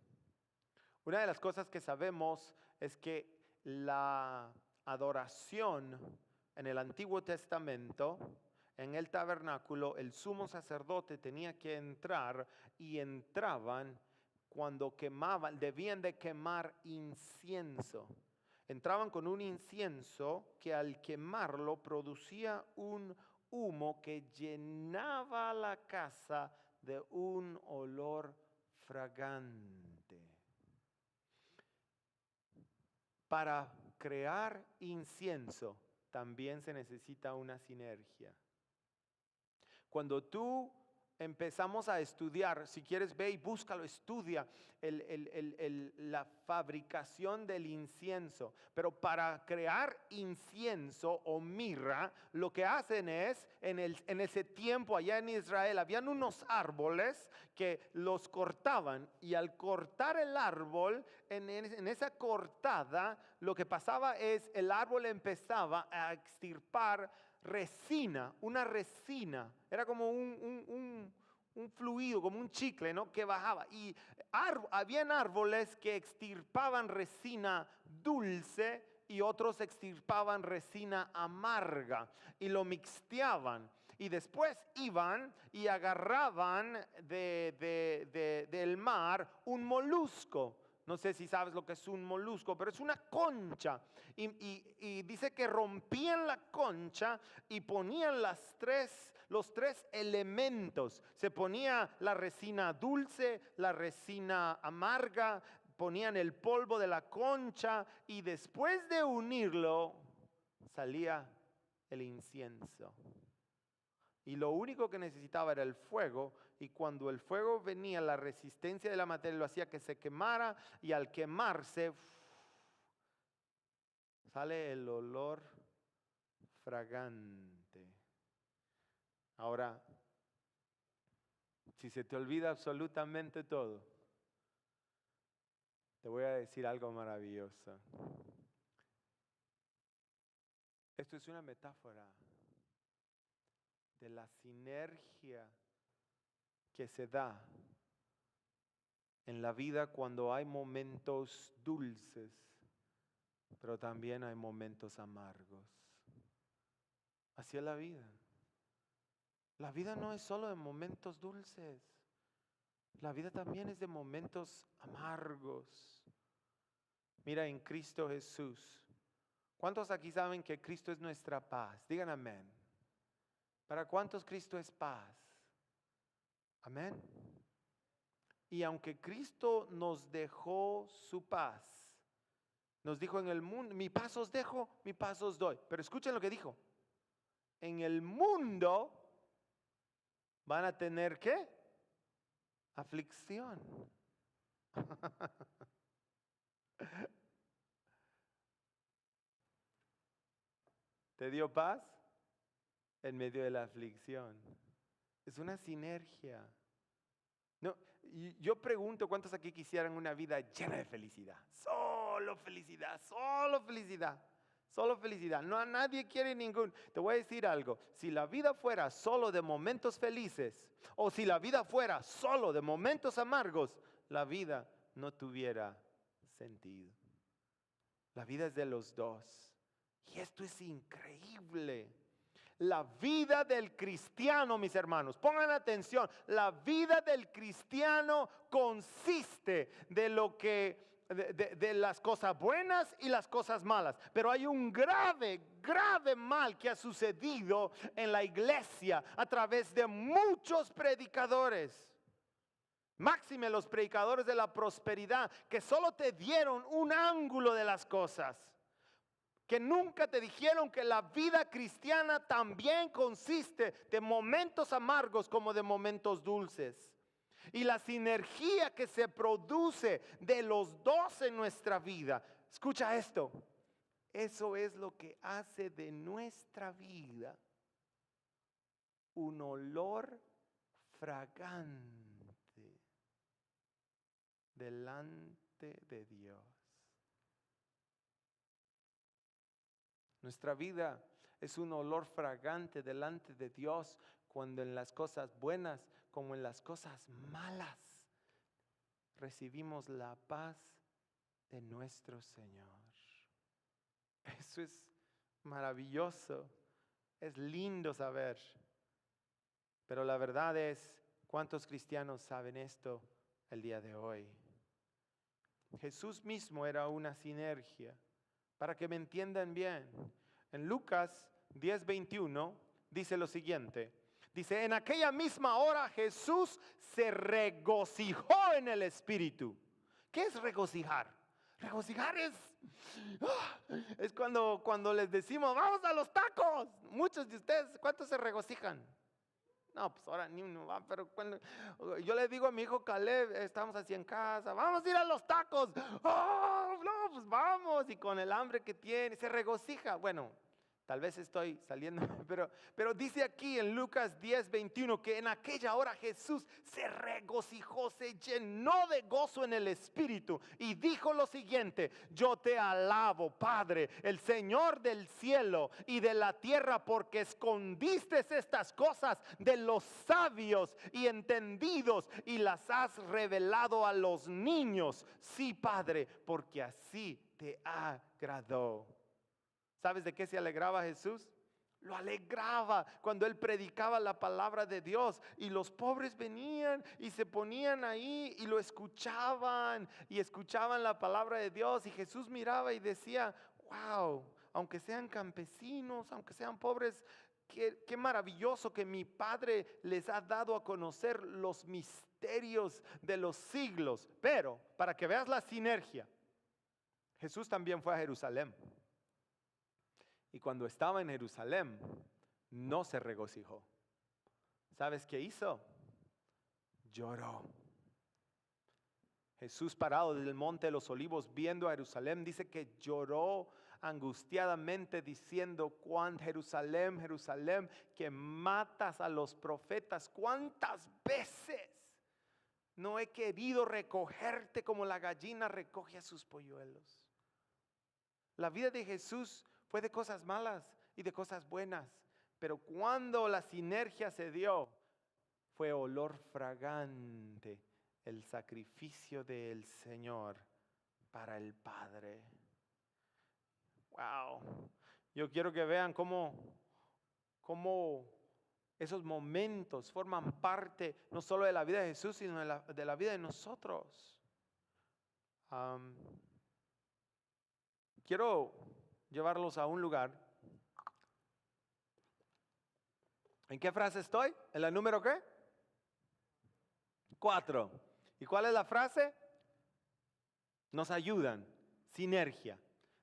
Una de las cosas que sabemos es que la adoración en el Antiguo Testamento, en el tabernáculo, el sumo sacerdote tenía que entrar y entraban cuando quemaban, debían de quemar incienso. Entraban con un incienso que al quemarlo producía un humo que llenaba la casa de un olor fragante. Para crear incienso también se necesita una sinergia. Cuando tú empezamos a estudiar, si quieres ve y búscalo, estudia la fabricación del incienso. Pero para crear incienso o mirra, lo que hacen es, en ese tiempo allá en Israel, habían unos árboles que los cortaban. Y al cortar el árbol, en esa cortada, lo que pasaba es el árbol empezaba a extirpar resina, una resina, era como un fluido, como un chicle, ¿no? Que bajaba. Y habían árboles que extirpaban resina dulce y otros extirpaban resina amarga y lo mixteaban. Y después iban y agarraban del mar un molusco. No sé si sabes lo que es un molusco, pero es una concha. Y dice que rompían la concha y ponían los tres elementos. Se ponía la resina dulce, la resina amarga, ponían el polvo de la concha y después de unirlo salía el incienso. Y lo único que necesitaba era el fuego, y cuando el fuego venía, la resistencia de la materia lo hacía que se quemara, y al quemarse sale el olor fragante. Ahora, si se te olvida absolutamente todo, te voy a decir algo maravilloso. Esto es una metáfora de la sinergia que se da en la vida cuando hay momentos dulces, pero también hay momentos amargos. Así es la vida. La vida no es solo de momentos dulces. La vida también es de momentos amargos. Mira, en Cristo Jesús. ¿Cuántos aquí saben que Cristo es nuestra paz? Digan amén. ¿Para cuántos Cristo es paz? Amén. Y aunque Cristo nos dejó su paz, nos dijo en el mundo, mi paz os dejo, mi paz os doy. Pero escuchen lo que dijo. En el mundo van a tener ¿qué? Aflicción. ¿Te dio paz? En medio de la aflicción. Es una sinergia. No, yo pregunto cuántos aquí quisieran una vida llena de felicidad. Solo felicidad, solo felicidad, solo felicidad. No, nadie quiere ningún. Te voy a decir algo. Si la vida fuera solo de momentos felices, o si la vida fuera solo de momentos amargos, la vida no tuviera sentido. La vida es de los dos. Y esto es increíble. La vida del cristiano, mis hermanos, pongan atención, la vida del cristiano consiste de las cosas buenas y las cosas malas. Pero hay un grave mal que ha sucedido en la iglesia a través de muchos predicadores. Máxime los predicadores de la prosperidad, que solo te dieron un ángulo de las cosas. Que nunca te dijeron que la vida cristiana también consiste de momentos amargos como de momentos dulces. Y la sinergia que se produce de los dos en nuestra vida. Escucha esto. Eso es lo que hace de nuestra vida un olor fragante delante de Dios. Nuestra vida es un olor fragante delante de Dios cuando en las cosas buenas como en las cosas malas recibimos la paz de nuestro Señor. Eso es maravilloso, es lindo saber. Pero la verdad es, ¿cuántos cristianos saben esto el día de hoy? Jesús mismo era una sinergia. Para que me entiendan bien, en Lucas 10:21 dice lo siguiente. Dice, en aquella misma hora Jesús se regocijó en el Espíritu. ¿Qué es regocijar? Regocijar es cuando les decimos, vamos a los tacos. Muchos de ustedes, ¿cuántos se regocijan? No, pues ahora ni uno va, pero cuando yo le digo a mi hijo Caleb, estamos así en casa, vamos a ir a los tacos. Oh, no, pues vamos, y con el hambre que tiene, se regocija. Bueno, tal vez estoy saliendo, pero dice aquí en Lucas 10:21 que en aquella hora Jesús se regocijó, se llenó de gozo en el Espíritu y dijo lo siguiente: yo te alabo, Padre, el Señor del cielo y de la tierra, porque escondiste estas cosas de los sabios y entendidos y las has revelado a los niños. Sí, Padre, porque así te agradó. ¿Sabes de qué se alegraba Jesús? Lo alegraba cuando él predicaba la palabra de Dios y los pobres venían y se ponían ahí y lo escuchaban y escuchaban la palabra de Dios, y Jesús miraba y decía: wow, aunque sean campesinos, aunque sean pobres, qué maravilloso que mi Padre les ha dado a conocer los misterios de los siglos. Pero para que veas la sinergia, Jesús también fue a Jerusalén. Y cuando estaba en Jerusalén, no se regocijó. ¿Sabes qué hizo? Lloró. Jesús, parado desde el monte de los olivos viendo a Jerusalén, dice que lloró angustiadamente diciendo: Jerusalén, Jerusalén, que matas a los profetas, ¿cuántas veces no he querido recogerte como la gallina recoge a sus polluelos? La vida de Jesús fue de cosas malas y de cosas buenas, pero cuando la sinergia se dio, fue olor fragante el sacrificio del Señor para el Padre. Wow. Yo quiero que vean cómo esos momentos forman parte no solo de la vida de Jesús, sino de la vida de nosotros. Quiero llevarlos a un lugar. ¿En qué frase estoy? ¿En la número qué? 4. ¿Y cuál es la frase? Nos ayudan, sinergia,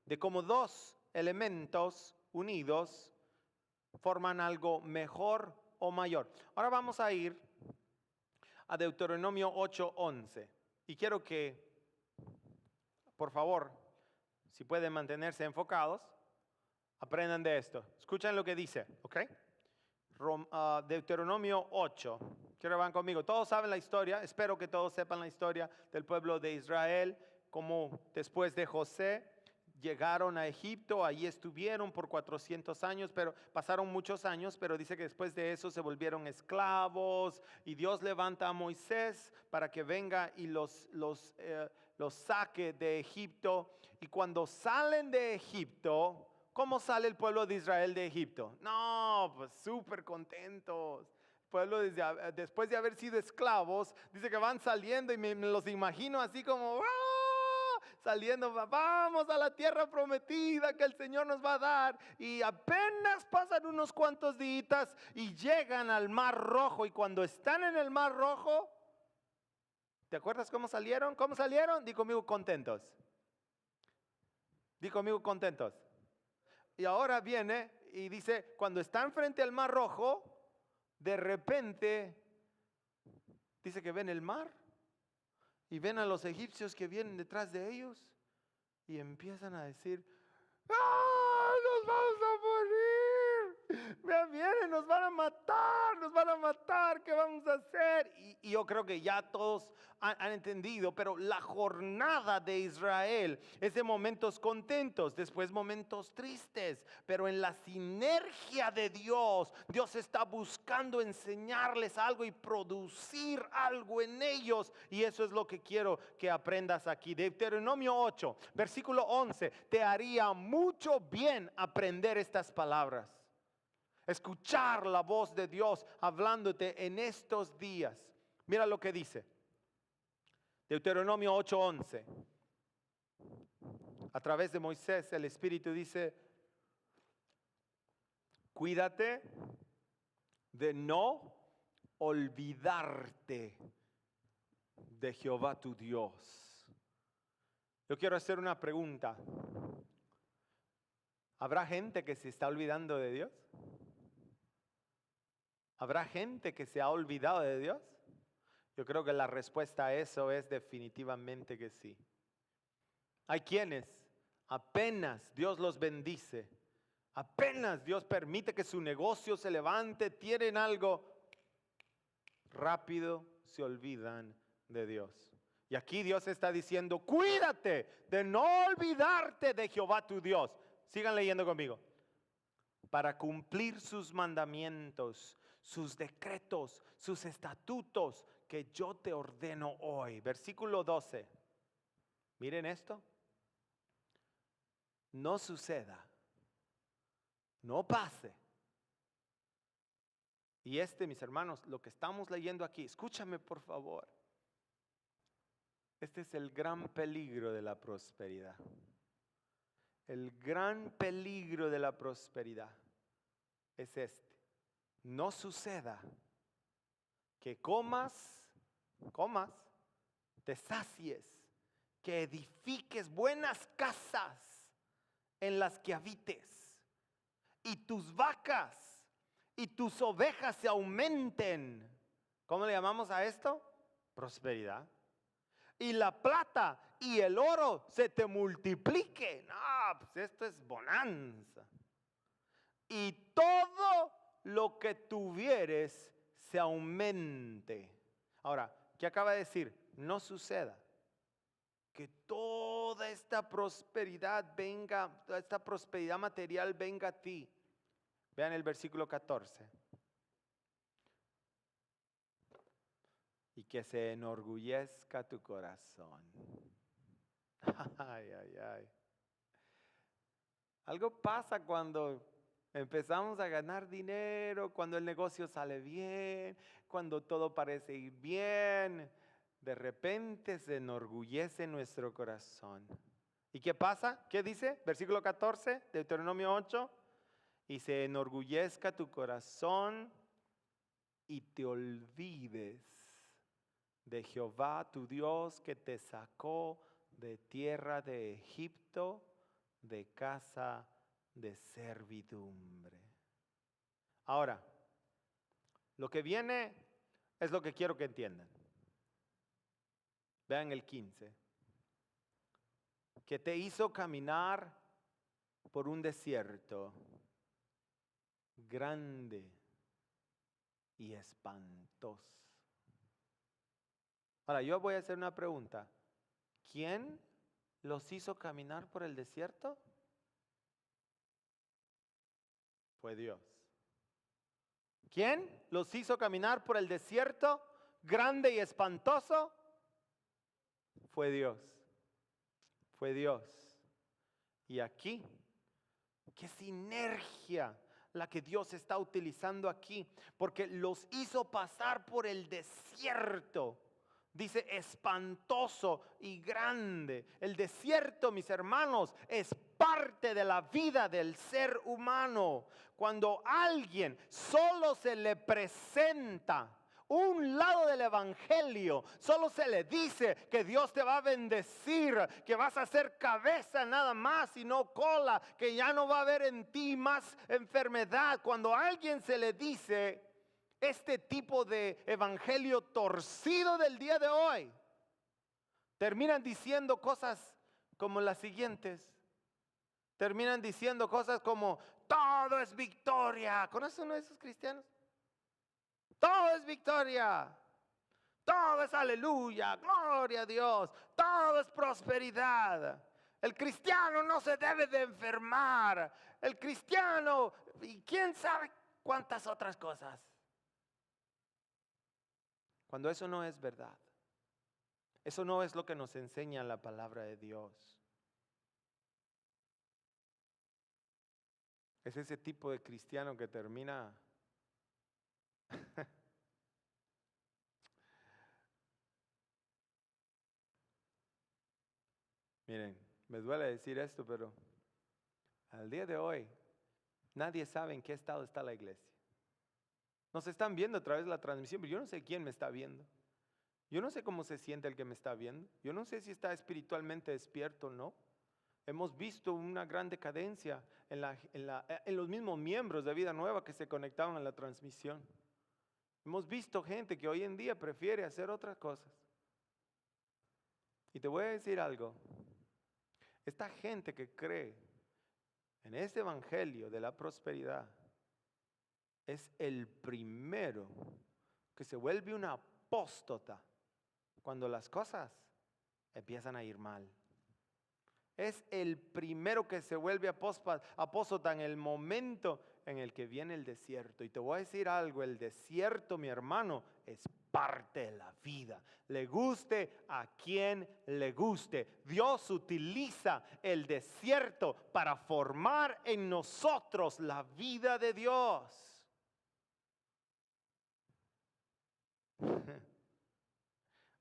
de cómo dos elementos unidos forman algo mejor o mayor. Ahora vamos a ir a Deuteronomio 8:11. Y quiero que, por favor, si pueden mantenerse enfocados, aprendan de esto. Escuchen lo que dice, ¿ok? Deuteronomio 8. Quiero que van conmigo. Todos saben la historia. Espero que todos sepan la historia del pueblo de Israel. Como después de José llegaron a Egipto. Allí estuvieron por 400 años. Pero pasaron muchos años. Pero dice que después de eso se volvieron esclavos. Y Dios levanta a Moisés para que venga y los saque de Egipto. Y cuando salen de Egipto, ¿cómo sale el pueblo de Israel de Egipto? No, pues súper contentos. El pueblo después de haber sido esclavos, dice que van saliendo y me los imagino así como saliendo: vamos a la tierra prometida que el Señor nos va a dar. Y apenas pasan unos cuantos días y llegan al Mar Rojo. Y cuando están en el Mar Rojo, ¿te acuerdas cómo salieron? ¿Cómo salieron? Di conmigo: contentos. Di conmigo: contentos. Y ahora viene y dice: cuando están frente al Mar Rojo, de repente dice que ven el mar y ven a los egipcios que vienen detrás de ellos y empiezan a decir: ¡ah, nos vamos a morir! Vienen, nos van a matar, ¿qué vamos a hacer? Y yo creo que ya todos han entendido, pero la jornada de Israel es de momentos contentos, después momentos tristes, pero en la sinergia de Dios, Dios está buscando enseñarles algo y producir algo en ellos, y eso es lo que quiero que aprendas aquí. Deuteronomio 8, versículo 11, te haría mucho bien aprender estas palabras. Escuchar la voz de Dios hablándote en estos días. Mira lo que dice. Deuteronomio 8:11. A través de Moisés el Espíritu dice: cuídate de no olvidarte de Jehová tu Dios. Yo quiero hacer una pregunta. ¿Habrá gente que se está olvidando de Dios? ¿Habrá gente que se ha olvidado de Dios? Yo creo que la respuesta a eso es definitivamente que sí. Hay quienes apenas Dios los bendice, apenas Dios permite que su negocio se levante, tienen algo, rápido se olvidan de Dios. Y aquí Dios está diciendo: cuídate de no olvidarte de Jehová tu Dios. Sigan leyendo conmigo. Para cumplir sus mandamientos, sus decretos, sus estatutos que yo te ordeno hoy. Versículo 12. Miren esto. No suceda, no pase Y mis hermanos, lo que estamos leyendo aquí, escúchame por favor. Este es el gran peligro de la prosperidad. El gran peligro de la prosperidad es este. No suceda que comas, te sacies, que edifiques buenas casas en las que habites, y tus vacas y tus ovejas se aumenten. ¿Cómo le llamamos a esto? Prosperidad. Y la plata y el oro se te multiplique. No, pues esto es bonanza. Y todo lo que tuvieres se aumente. Ahora, ¿qué acaba de decir? No suceda que toda esta prosperidad venga, toda esta prosperidad material venga a ti. Vean el versículo 14. Y que se enorgullezca tu corazón. Ay, ay, ay. Algo pasa cuando empezamos a ganar dinero, cuando el negocio sale bien, cuando todo parece ir bien. De repente se enorgullece nuestro corazón. ¿Y qué pasa? ¿Qué dice? Versículo 14, Deuteronomio 8. Y se enorgullezca tu corazón y te olvides de Jehová tu Dios, que te sacó de tierra de Egipto, de casa de servidumbre. Ahora, lo que viene es lo que quiero que entiendan. Vean el 15. Que te hizo caminar por un desierto grande y espantoso. Ahora, yo voy a hacer una pregunta. ¿Quién los hizo caminar por el desierto? Fue Dios. ¿Quién los hizo caminar por el desierto grande y espantoso? Fue Dios. Fue Dios. Y aquí, qué sinergia la que Dios está utilizando aquí, porque los hizo pasar por el desierto. Dice espantoso y grande. El desierto, mis hermanos, es parte de la vida del ser humano. Cuando a alguien solo se le presenta un lado del evangelio, solo se le dice que Dios te va a bendecir, que vas a ser cabeza nada más y no cola, que ya no va a haber en ti más enfermedad. Cuando a alguien se le dice este tipo de evangelio torcido del día de hoy, terminan diciendo cosas como las siguientes. Terminan diciendo cosas como todo es victoria. ¿Conocen uno de esos cristianos? Todo es victoria. Todo es aleluya, gloria a Dios. Todo es prosperidad. El cristiano no se debe de enfermar. El cristiano, y quién sabe cuántas otras cosas. Cuando eso no es verdad. Eso no es lo que nos enseña la palabra de Dios. Es ese tipo de cristiano que termina miren, me duele decir esto, pero al día de hoy nadie sabe en qué estado está la iglesia. Nos están viendo a través de la transmisión, pero yo no sé quién me está viendo. Yo no sé cómo se siente el que me está viendo. Yo no sé si está espiritualmente despierto o no. Hemos visto una gran decadencia en los mismos miembros de Vida Nueva que se conectaban a la transmisión. Hemos visto gente que hoy en día prefiere hacer otras cosas. Y te voy a decir algo. Esta gente que cree en este evangelio de la prosperidad es el primero que se vuelve un apóstata cuando las cosas empiezan a ir mal. Es el primero que se vuelve apóstata en el momento en el que viene el desierto. Y te voy a decir algo, el desierto, mi hermano, es parte de la vida. Le guste a quien le guste. Dios utiliza el desierto para formar en nosotros la vida de Dios.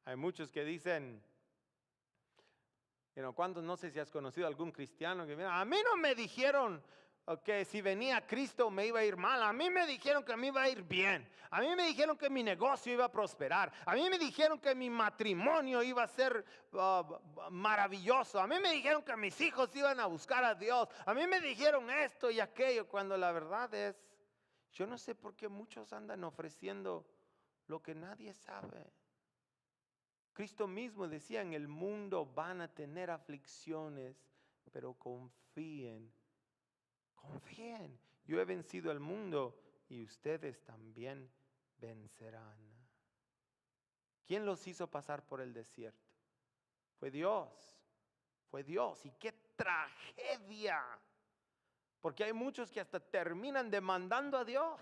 Hay muchos que dicen, ¿cuántos? No sé si has conocido algún cristiano que mira, a mí no me dijeron que si venía Cristo me iba a ir mal. A mí me dijeron que me iba a ir bien. A mí me dijeron que mi negocio iba a prosperar. A mí me dijeron que mi matrimonio iba a ser maravilloso. A mí me dijeron que mis hijos iban a buscar a Dios. A mí me dijeron esto y aquello, cuando la verdad es, yo no sé por qué muchos andan ofreciendo lo que nadie sabe. Cristo mismo decía, en el mundo van a tener aflicciones, pero confíen. Confíen, yo he vencido al mundo y ustedes también vencerán. ¿Quién los hizo pasar por el desierto? Fue Dios, fue Dios. Y qué tragedia, porque hay muchos que hasta terminan demandando a Dios.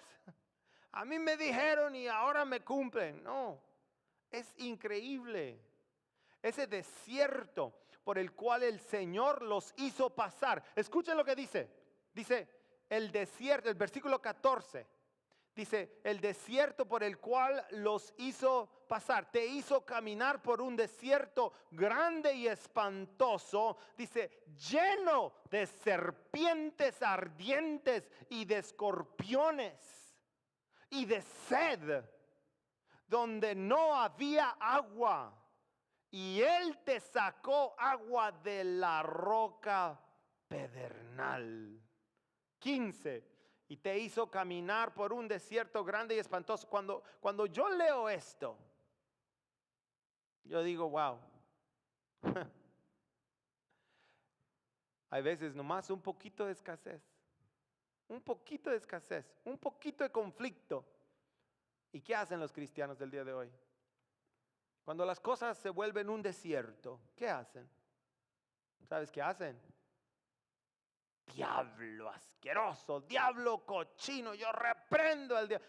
A mí me dijeron y ahora me cumplen. No, es increíble. Ese desierto por el cual el Señor los hizo pasar. Escuchen lo que dice. Dice el desierto, el versículo 14. Dice, el desierto por el cual los hizo pasar. Te hizo caminar por un desierto grande y espantoso. Dice, lleno de serpientes ardientes y de escorpiones y de sed, donde no había agua. Y Él te sacó agua de la roca pedernal. 15. Y te hizo caminar por un desierto grande y espantoso. Cuando yo leo esto, yo digo, wow. Hay veces nomás un poquito de escasez. Un poquito de escasez. Un poquito de conflicto. ¿Y qué hacen los cristianos del día de hoy? Cuando las cosas se vuelven un desierto, ¿qué hacen? ¿Sabes qué hacen? Diablo asqueroso, diablo cochino, yo reprendo al diablo.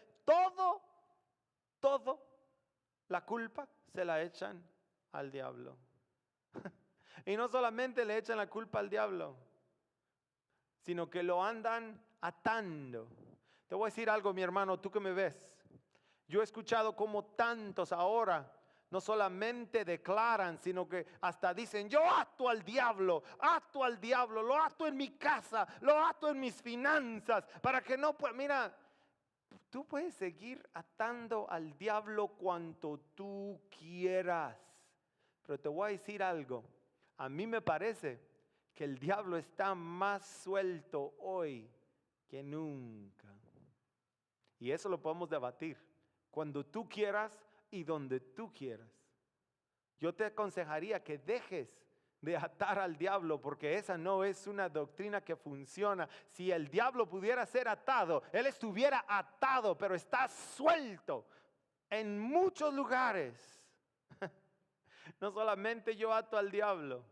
Todo, la culpa se la echan al diablo. Y no solamente le echan la culpa al diablo, sino que lo andan atando. Te voy a decir algo, mi hermano, tú que me ves. Yo he escuchado como tantos ahora no solamente declaran, sino que hasta dicen, yo ato al diablo, lo ato en mi casa, lo ato en mis finanzas, para que no pueda. Mira, tú puedes seguir atando al diablo cuanto tú quieras, pero te voy a decir algo, a mí me parece que el diablo está más suelto hoy que nunca. Y eso lo podemos debatir cuando tú quieras y donde tú quieras. Yo te aconsejaría que dejes de atar al diablo, porque esa no es una doctrina que funciona. Si el diablo pudiera ser atado, él estuviera atado, pero está suelto en muchos lugares. No solamente yo ato al diablo,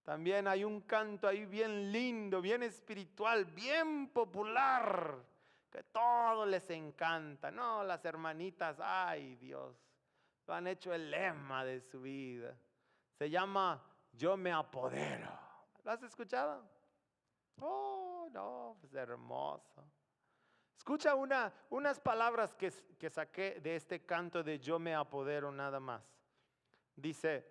también hay un canto ahí bien lindo, bien espiritual, bien popular, que todo les encanta. No, las hermanitas, ay Dios, lo han hecho el lema de su vida. Se llama Yo me apodero. ¿Lo has escuchado? Oh, no, pues hermoso. Escucha unas palabras que saqué de este canto de Yo me apodero nada más. Dice,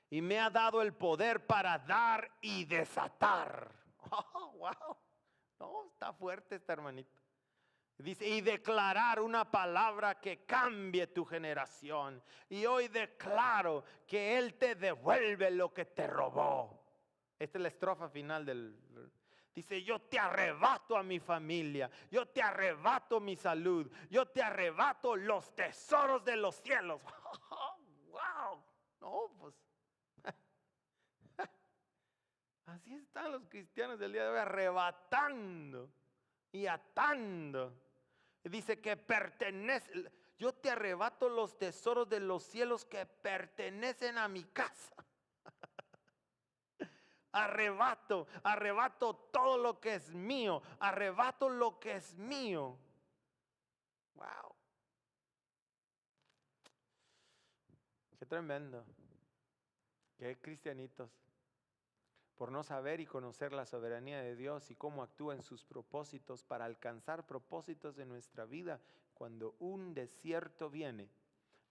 y me ha dado el poder para dar y desatar. Oh, wow. No, está fuerte esta hermanita. Dice, y declarar una palabra que cambie tu generación. Y hoy declaro que Él te devuelve lo que te robó. Esta es la estrofa final dice, yo te arrebato a mi familia, yo te arrebato mi salud, yo te arrebato los tesoros de los cielos. Wow. No, pues. Así están los cristianos del día de hoy, arrebatando y atando. Dice que pertenece, yo te arrebato los tesoros de los cielos que pertenecen a mi casa. Arrebato todo lo que es mío, arrebato lo que es mío. Wow. Qué tremendo. Qué cristianitos. Por no saber y conocer la soberanía de Dios y cómo actúa en sus propósitos para alcanzar propósitos en nuestra vida cuando un desierto viene,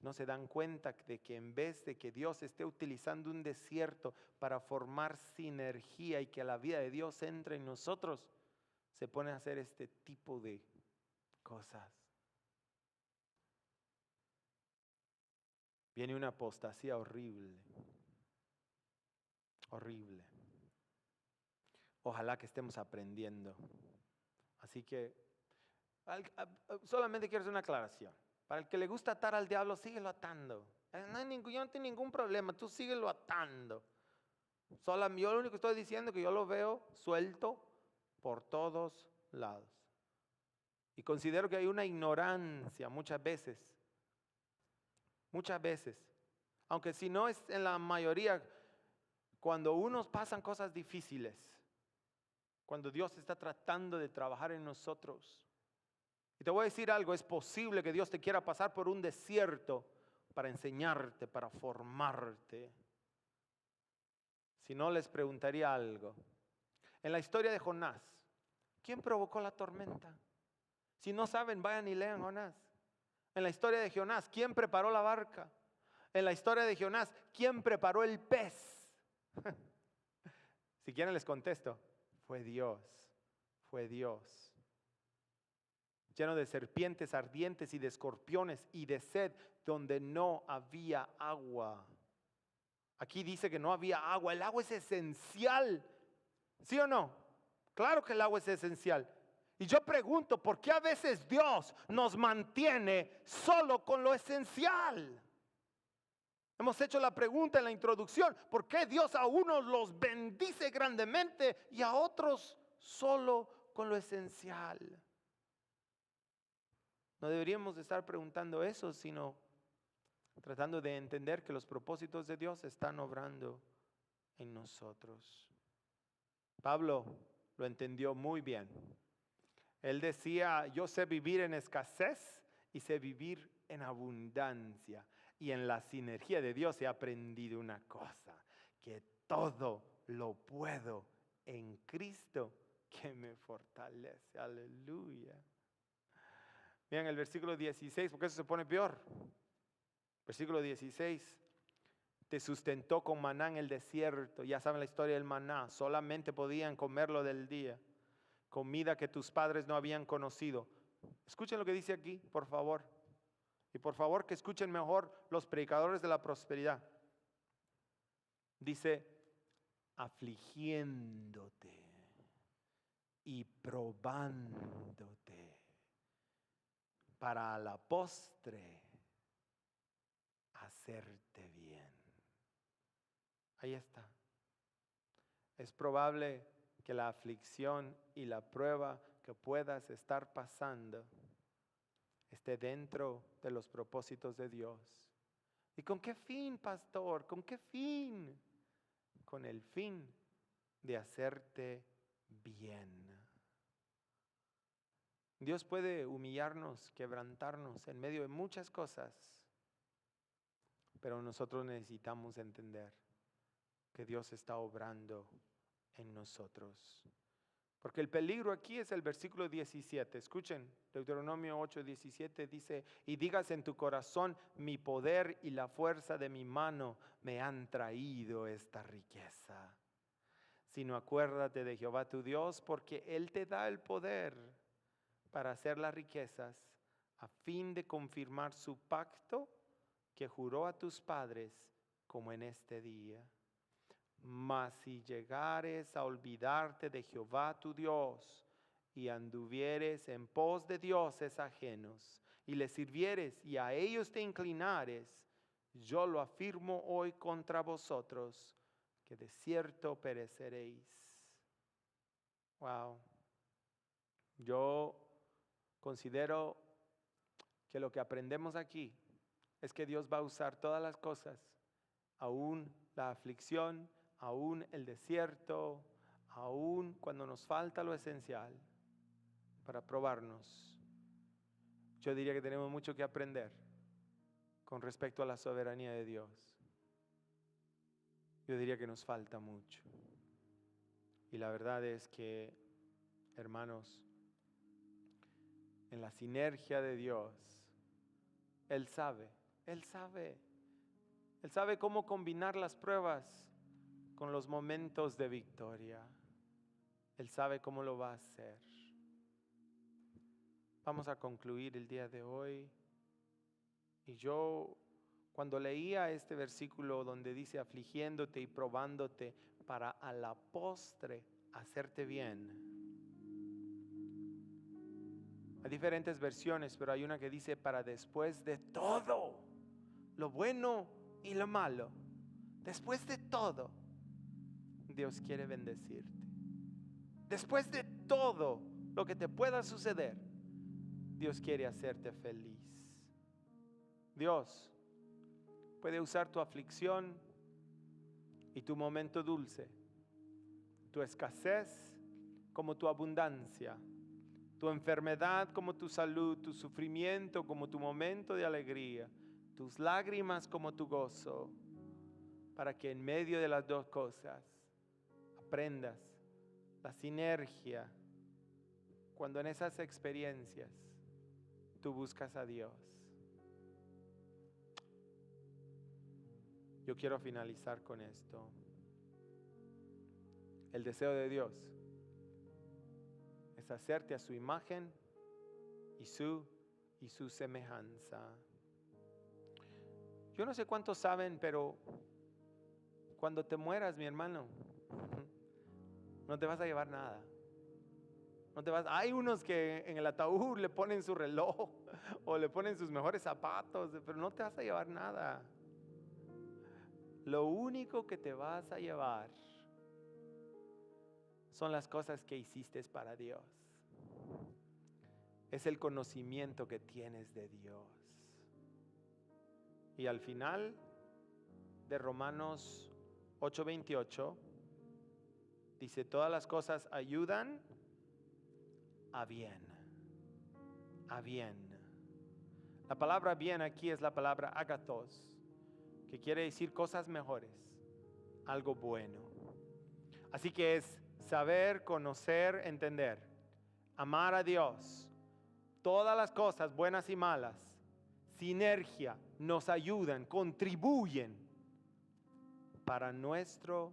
no se dan cuenta de que en vez de que Dios esté utilizando un desierto para formar sinergia y que la vida de Dios entre en nosotros, se pone a hacer este tipo de cosas. Viene una apostasía horrible, horrible. Ojalá que estemos aprendiendo. Así que solamente quiero hacer una aclaración. Para el que le gusta atar al diablo, síguelo atando. Yo no tengo ningún problema, tú síguelo atando. Yo lo único que estoy diciendo es que yo lo veo suelto por todos lados. Y considero que hay una ignorancia muchas veces, aunque si no es en la mayoría, cuando unos pasan cosas difíciles, cuando Dios está tratando de trabajar en nosotros. Y te voy a decir algo, es posible que Dios te quiera pasar por un desierto para enseñarte, para formarte. Si no, les preguntaría algo. En la historia de Jonás, ¿quién provocó la tormenta? Si no saben, vayan y lean Jonás. En la historia de Jonás, ¿quién preparó la barca? En la historia de Jonás, ¿quién preparó el pez? Si quieren les contesto, fue Dios, fue Dios. Lleno de serpientes ardientes y de escorpiones y de sed donde no había agua. Aquí dice que no había agua. El agua es esencial, ¿sí o no? Claro que el agua es esencial. Y yo pregunto, ¿por qué a veces Dios nos mantiene solo con lo esencial? Hemos hecho la pregunta en la introducción, ¿por qué Dios a unos los bendice grandemente y a otros solo con lo esencial? No deberíamos de estar preguntando eso, sino tratando de entender que los propósitos de Dios están obrando en nosotros. Pablo lo entendió muy bien. Él decía, yo sé vivir en escasez y sé vivir en abundancia. Y en la sinergia de Dios he aprendido una cosa, que todo lo puedo en Cristo que me fortalece. Aleluya. Vean el versículo 16, porque eso se pone peor. Versículo 16. Te sustentó con maná en el desierto. Ya saben la historia del maná. Solamente podían comerlo del día. Comida que tus padres no habían conocido. Escuchen lo que dice aquí, por favor. Y por favor que escuchen mejor los predicadores de la prosperidad. Dice, afligiéndote y probándote para a la postre hacerte bien. Ahí está. Es probable que la aflicción y la prueba que puedas estar pasando esté dentro de los propósitos de Dios. ¿Y con qué fin, pastor? ¿Con qué fin? Con el fin de hacerte bien. Dios puede humillarnos, quebrantarnos en medio de muchas cosas, pero nosotros necesitamos entender que Dios está obrando en nosotros. Porque el peligro aquí es el versículo 17. Escuchen, Deuteronomio 8:17 dice, y digas en tu corazón, mi poder y la fuerza de mi mano me han traído esta riqueza. Sino acuérdate de Jehová tu Dios, porque Él te da el poder para hacer las riquezas, a fin de confirmar su pacto que juró a tus padres, como en este día. Mas si llegares a olvidarte de Jehová tu Dios y anduvieres en pos de dioses ajenos y les sirvieres y a ellos te inclinares, yo lo afirmo hoy contra vosotros, que de cierto pereceréis. Wow. Yo considero que lo que aprendemos aquí es que Dios va a usar todas las cosas, aún la aflicción, aún el desierto, aún cuando nos falta lo esencial, para probarnos. Yo diría que tenemos mucho que aprender con respecto a la soberanía de Dios. Yo diría que nos falta mucho. Y la verdad es que, hermanos, en la sinergia de Dios. Él sabe, Él sabe. Él sabe cómo combinar las pruebas con los momentos de victoria. Él sabe cómo lo va a hacer. Vamos a concluir el día de hoy. Y yo, cuando leía este versículo donde dice afligiéndote y probándote para a la postre hacerte bien. Hay diferentes versiones, pero hay una que dice para después de todo, lo bueno y lo malo. Después de todo, Dios quiere bendecirte. Después de todo lo que te pueda suceder, Dios quiere hacerte feliz. Dios puede usar tu aflicción y tu momento dulce, tu escasez como tu abundancia, tu enfermedad como tu salud, tu sufrimiento como tu momento de alegría, tus lágrimas como tu gozo, para que en medio de las dos cosas aprendas la sinergia cuando en esas experiencias tú buscas a Dios. Yo quiero finalizar con esto. El deseo de Dios es hacerte a su imagen y su semejanza. Yo no sé cuántos saben, pero cuando te mueras, mi hermano, no te vas a llevar nada. Hay unos que en el ataúd le ponen su reloj o le ponen sus mejores zapatos, pero no te vas a llevar nada. Lo único que te vas a llevar son las cosas que hiciste para Dios. Es el conocimiento que tienes de Dios. Y al final de Romanos 8:28 dice, todas las cosas ayudan a bien. A bien. La palabra bien aquí es la palabra agathos, que quiere decir cosas mejores, algo bueno. Así que es saber, conocer, entender, amar a Dios. Todas las cosas buenas y malas, sinergia, nos ayudan, contribuyen para nuestro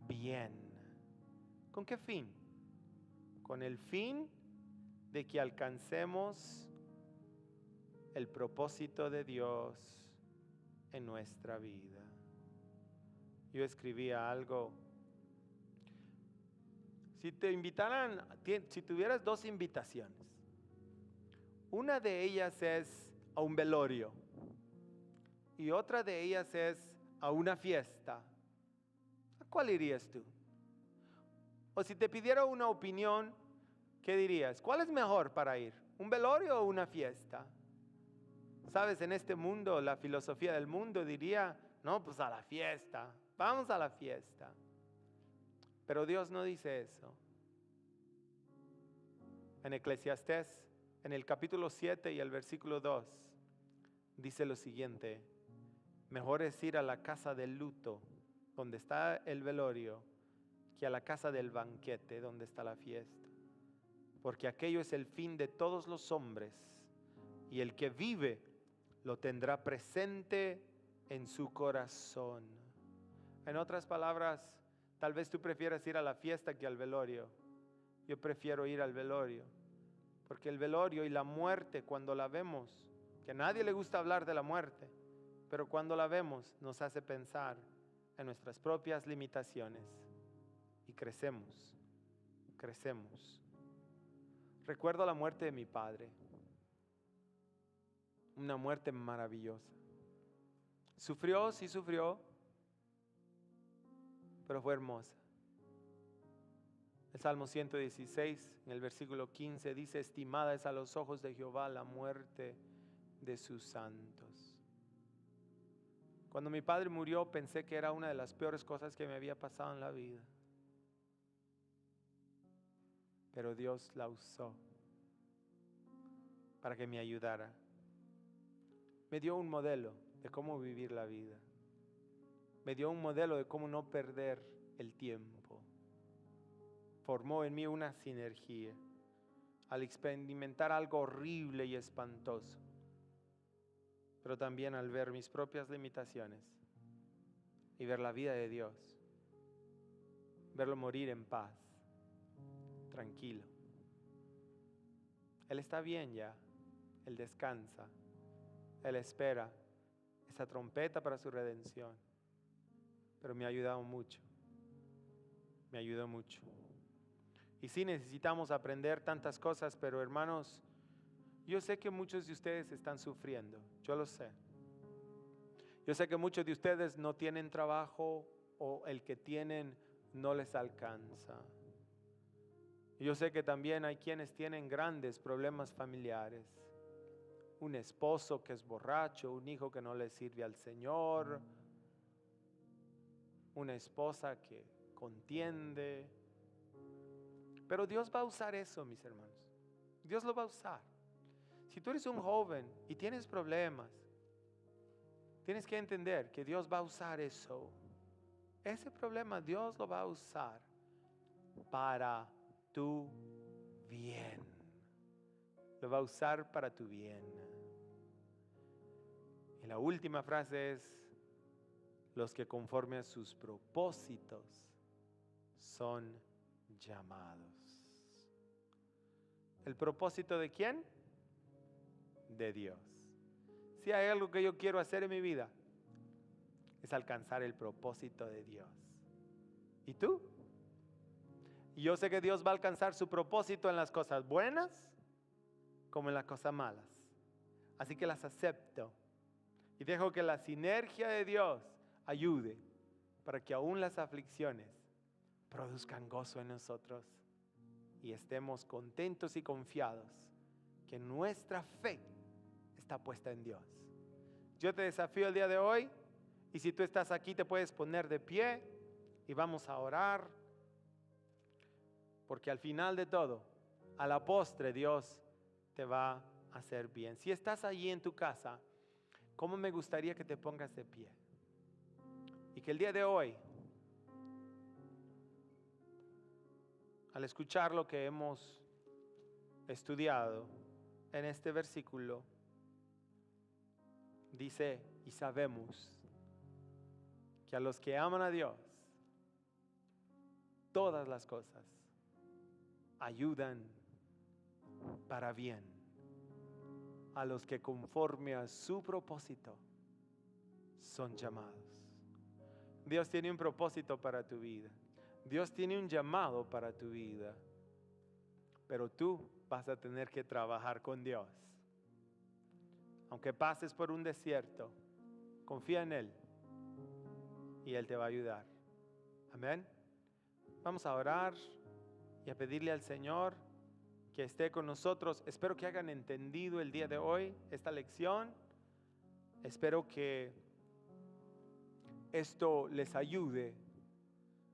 bien. ¿Con qué fin? Con el fin de que alcancemos el propósito de Dios en nuestra vida. Yo escribía algo. Si te invitaran, si tuvieras dos invitaciones, una de ellas es a un velorio y otra de ellas es a una fiesta, ¿a cuál irías tú? O si te pidiera una opinión, ¿qué dirías? ¿Cuál es mejor para ir? ¿Un velorio o una fiesta? Sabes, en este mundo, la filosofía del mundo diría, no, pues a la fiesta, vamos a la fiesta. Pero Dios no dice eso. En Eclesiastés, en el capítulo 7 y el versículo 2, dice lo siguiente: mejor es ir a la casa del luto, donde está el velorio, que a la casa del banquete, donde está la fiesta. Porque aquello es el fin de todos los hombres, y el que vive lo tendrá presente en su corazón. En otras palabras, tal vez tú prefieras ir a la fiesta que al velorio. Yo prefiero ir al velorio, porque el velorio y la muerte, cuando la vemos, que a nadie le gusta hablar de la muerte, pero cuando la vemos nos hace pensar en nuestras propias limitaciones y crecemos. Recuerdo la muerte de mi padre, una muerte maravillosa. Sufrió, sí sufrió, pero fue hermosa. El Salmo 116, en el versículo 15, dice, estimada es a los ojos de Jehová la muerte de sus santos. Cuando mi padre murió, pensé que era una de las peores cosas que me había pasado en la vida. Pero Dios la usó para que me ayudara. Me dio un modelo de cómo vivir la vida. Me dio un modelo de cómo no perder el tiempo. Formó en mí una sinergia. al experimentar algo horrible y espantoso, pero también al ver mis propias limitaciones y ver la vida de Dios, verlo morir en paz, tranquilo. Él está bien ya, Él descansa, Él espera esa trompeta para su redención, pero me ha ayudado mucho, me ayudó mucho. Y sí necesitamos aprender tantas cosas, pero hermanos, yo sé que muchos de ustedes están sufriendo, yo lo sé. Yo sé que muchos de ustedes no tienen trabajo o el que tienen no les alcanza. Yo sé que también hay quienes tienen grandes problemas familiares. Un esposo que es borracho, un hijo que no le sirve al Señor, una esposa que contiende. Pero Dios va a usar eso, mis hermanos. Dios lo va a usar. Si tú eres un joven y tienes problemas, tienes que entender que Dios va a usar eso. Ese problema Dios lo va a usar para tu bien. Lo va a usar para tu bien. Y la última frase es: los que conforme a sus propósitos son llamados. ¿El propósito de quién? De Dios. Si hay algo que yo quiero hacer en mi vida, es alcanzar el propósito de Dios. ¿Y tú? Y yo sé que Dios va a alcanzar su propósito en las cosas buenas como en las cosas malas. Así que las acepto y dejo que la sinergia de Dios ayude para que aún las aflicciones produzcan gozo en nosotros y estemos contentos y confiados que nuestra fe está puesta en Dios. Yo te desafío el día de hoy, y si tú estás aquí te puedes poner de pie y vamos a orar, porque al final de todo, a la postre, Dios te va a hacer bien. Si estás allí en tu casa, ¿cómo me gustaría que te pongas de pie? Y que el día de hoy, al escuchar lo que hemos estudiado en este versículo, dice: y sabemos que a los que aman a Dios, todas las cosas ayudan para bien a los que conforme a su propósito son llamados. Dios tiene un propósito para tu vida. Dios tiene un llamado para tu vida. Pero tú vas a tener que trabajar con Dios. Aunque pases por un desierto, confía en Él y Él te va a ayudar. Amén. Vamos a orar y a pedirle al Señor que esté con nosotros. Espero que hayan entendido el día de hoy esta lección. Espero que esto les ayude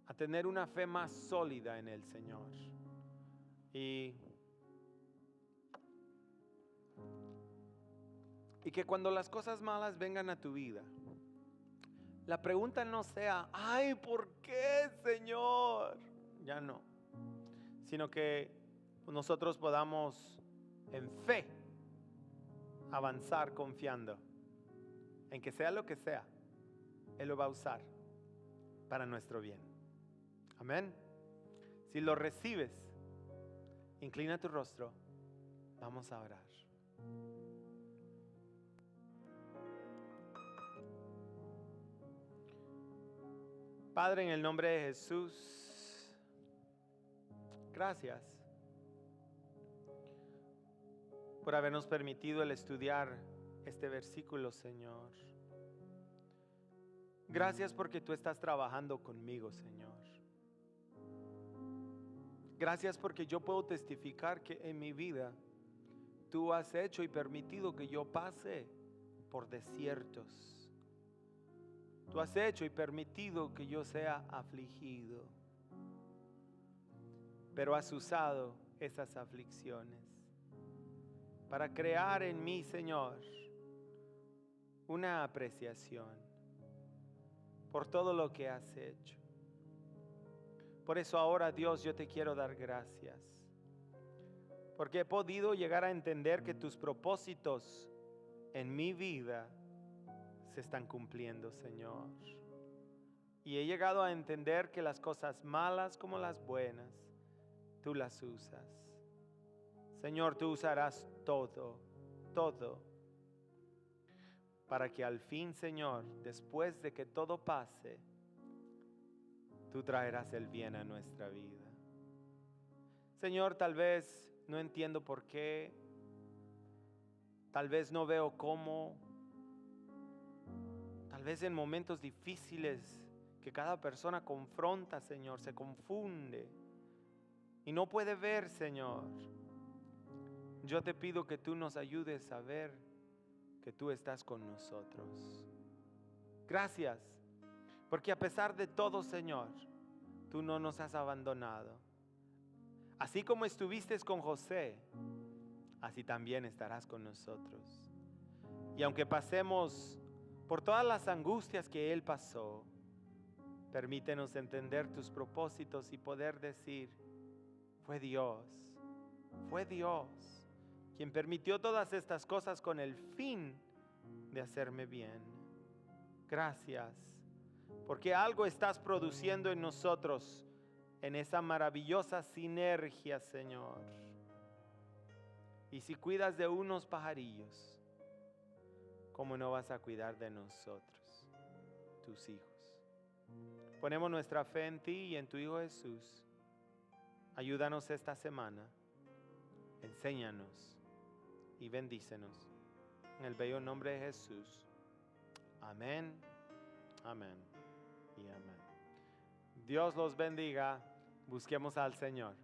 a tener una fe más sólida en el Señor. Y que cuando las cosas malas vengan a tu vida, la pregunta no sea: ay, ¿por qué, Señor? Ya no. Sino que nosotros podamos en fe avanzar confiando en que sea lo que sea, Él lo va a usar para nuestro bien. Amén. Si lo recibes, inclina tu rostro. Vamos a orar. Padre, en el nombre de Jesús, gracias por habernos permitido el estudiar este versículo, Señor. Gracias porque tú estás trabajando conmigo, Señor. Gracias porque yo puedo testificar que en mi vida tú has hecho y permitido que yo pase por desiertos. Tú has hecho y permitido que yo sea afligido. Pero has usado esas aflicciones para crear en mí, Señor, una apreciación por todo lo que has hecho. Por eso ahora, Dios, yo te quiero dar gracias. porque he podido llegar a entender que tus propósitos en mi vida se están cumpliendo, Señor. Y he llegado a entender que las cosas malas como las buenas, tú las usas. Señor, tú usarás todo, todo, para que al fin, Señor, después de que todo pase, tú traerás el bien a nuestra vida. Señor, tal vez no entiendo por qué, tal vez no veo cómo, tal vez en momentos difíciles que cada persona confronta, Señor, se confunde y no puede ver, Señor. Yo te pido que tú nos ayudes a ver que tú estás con nosotros. Gracias, porque a pesar de todo, Señor, tú no nos has abandonado. Así como estuviste con José, así también estarás con nosotros. Y aunque pasemos por todas las angustias que él pasó, permítenos entender tus propósitos y poder decir, fue Dios quien permitió todas estas cosas con el fin de hacerme bien. Gracias, porque algo estás produciendo en nosotros, en esa maravillosa sinergia, Señor. Y si cuidas de unos pajarillos, ¿cómo no vas a cuidar de nosotros, tus hijos? Ponemos nuestra fe en ti y en tu Hijo Jesús. Ayúdanos esta semana, enséñanos y bendícenos. En el bello nombre de Jesús. Amén, amén y amén. Dios los bendiga. Busquemos al Señor.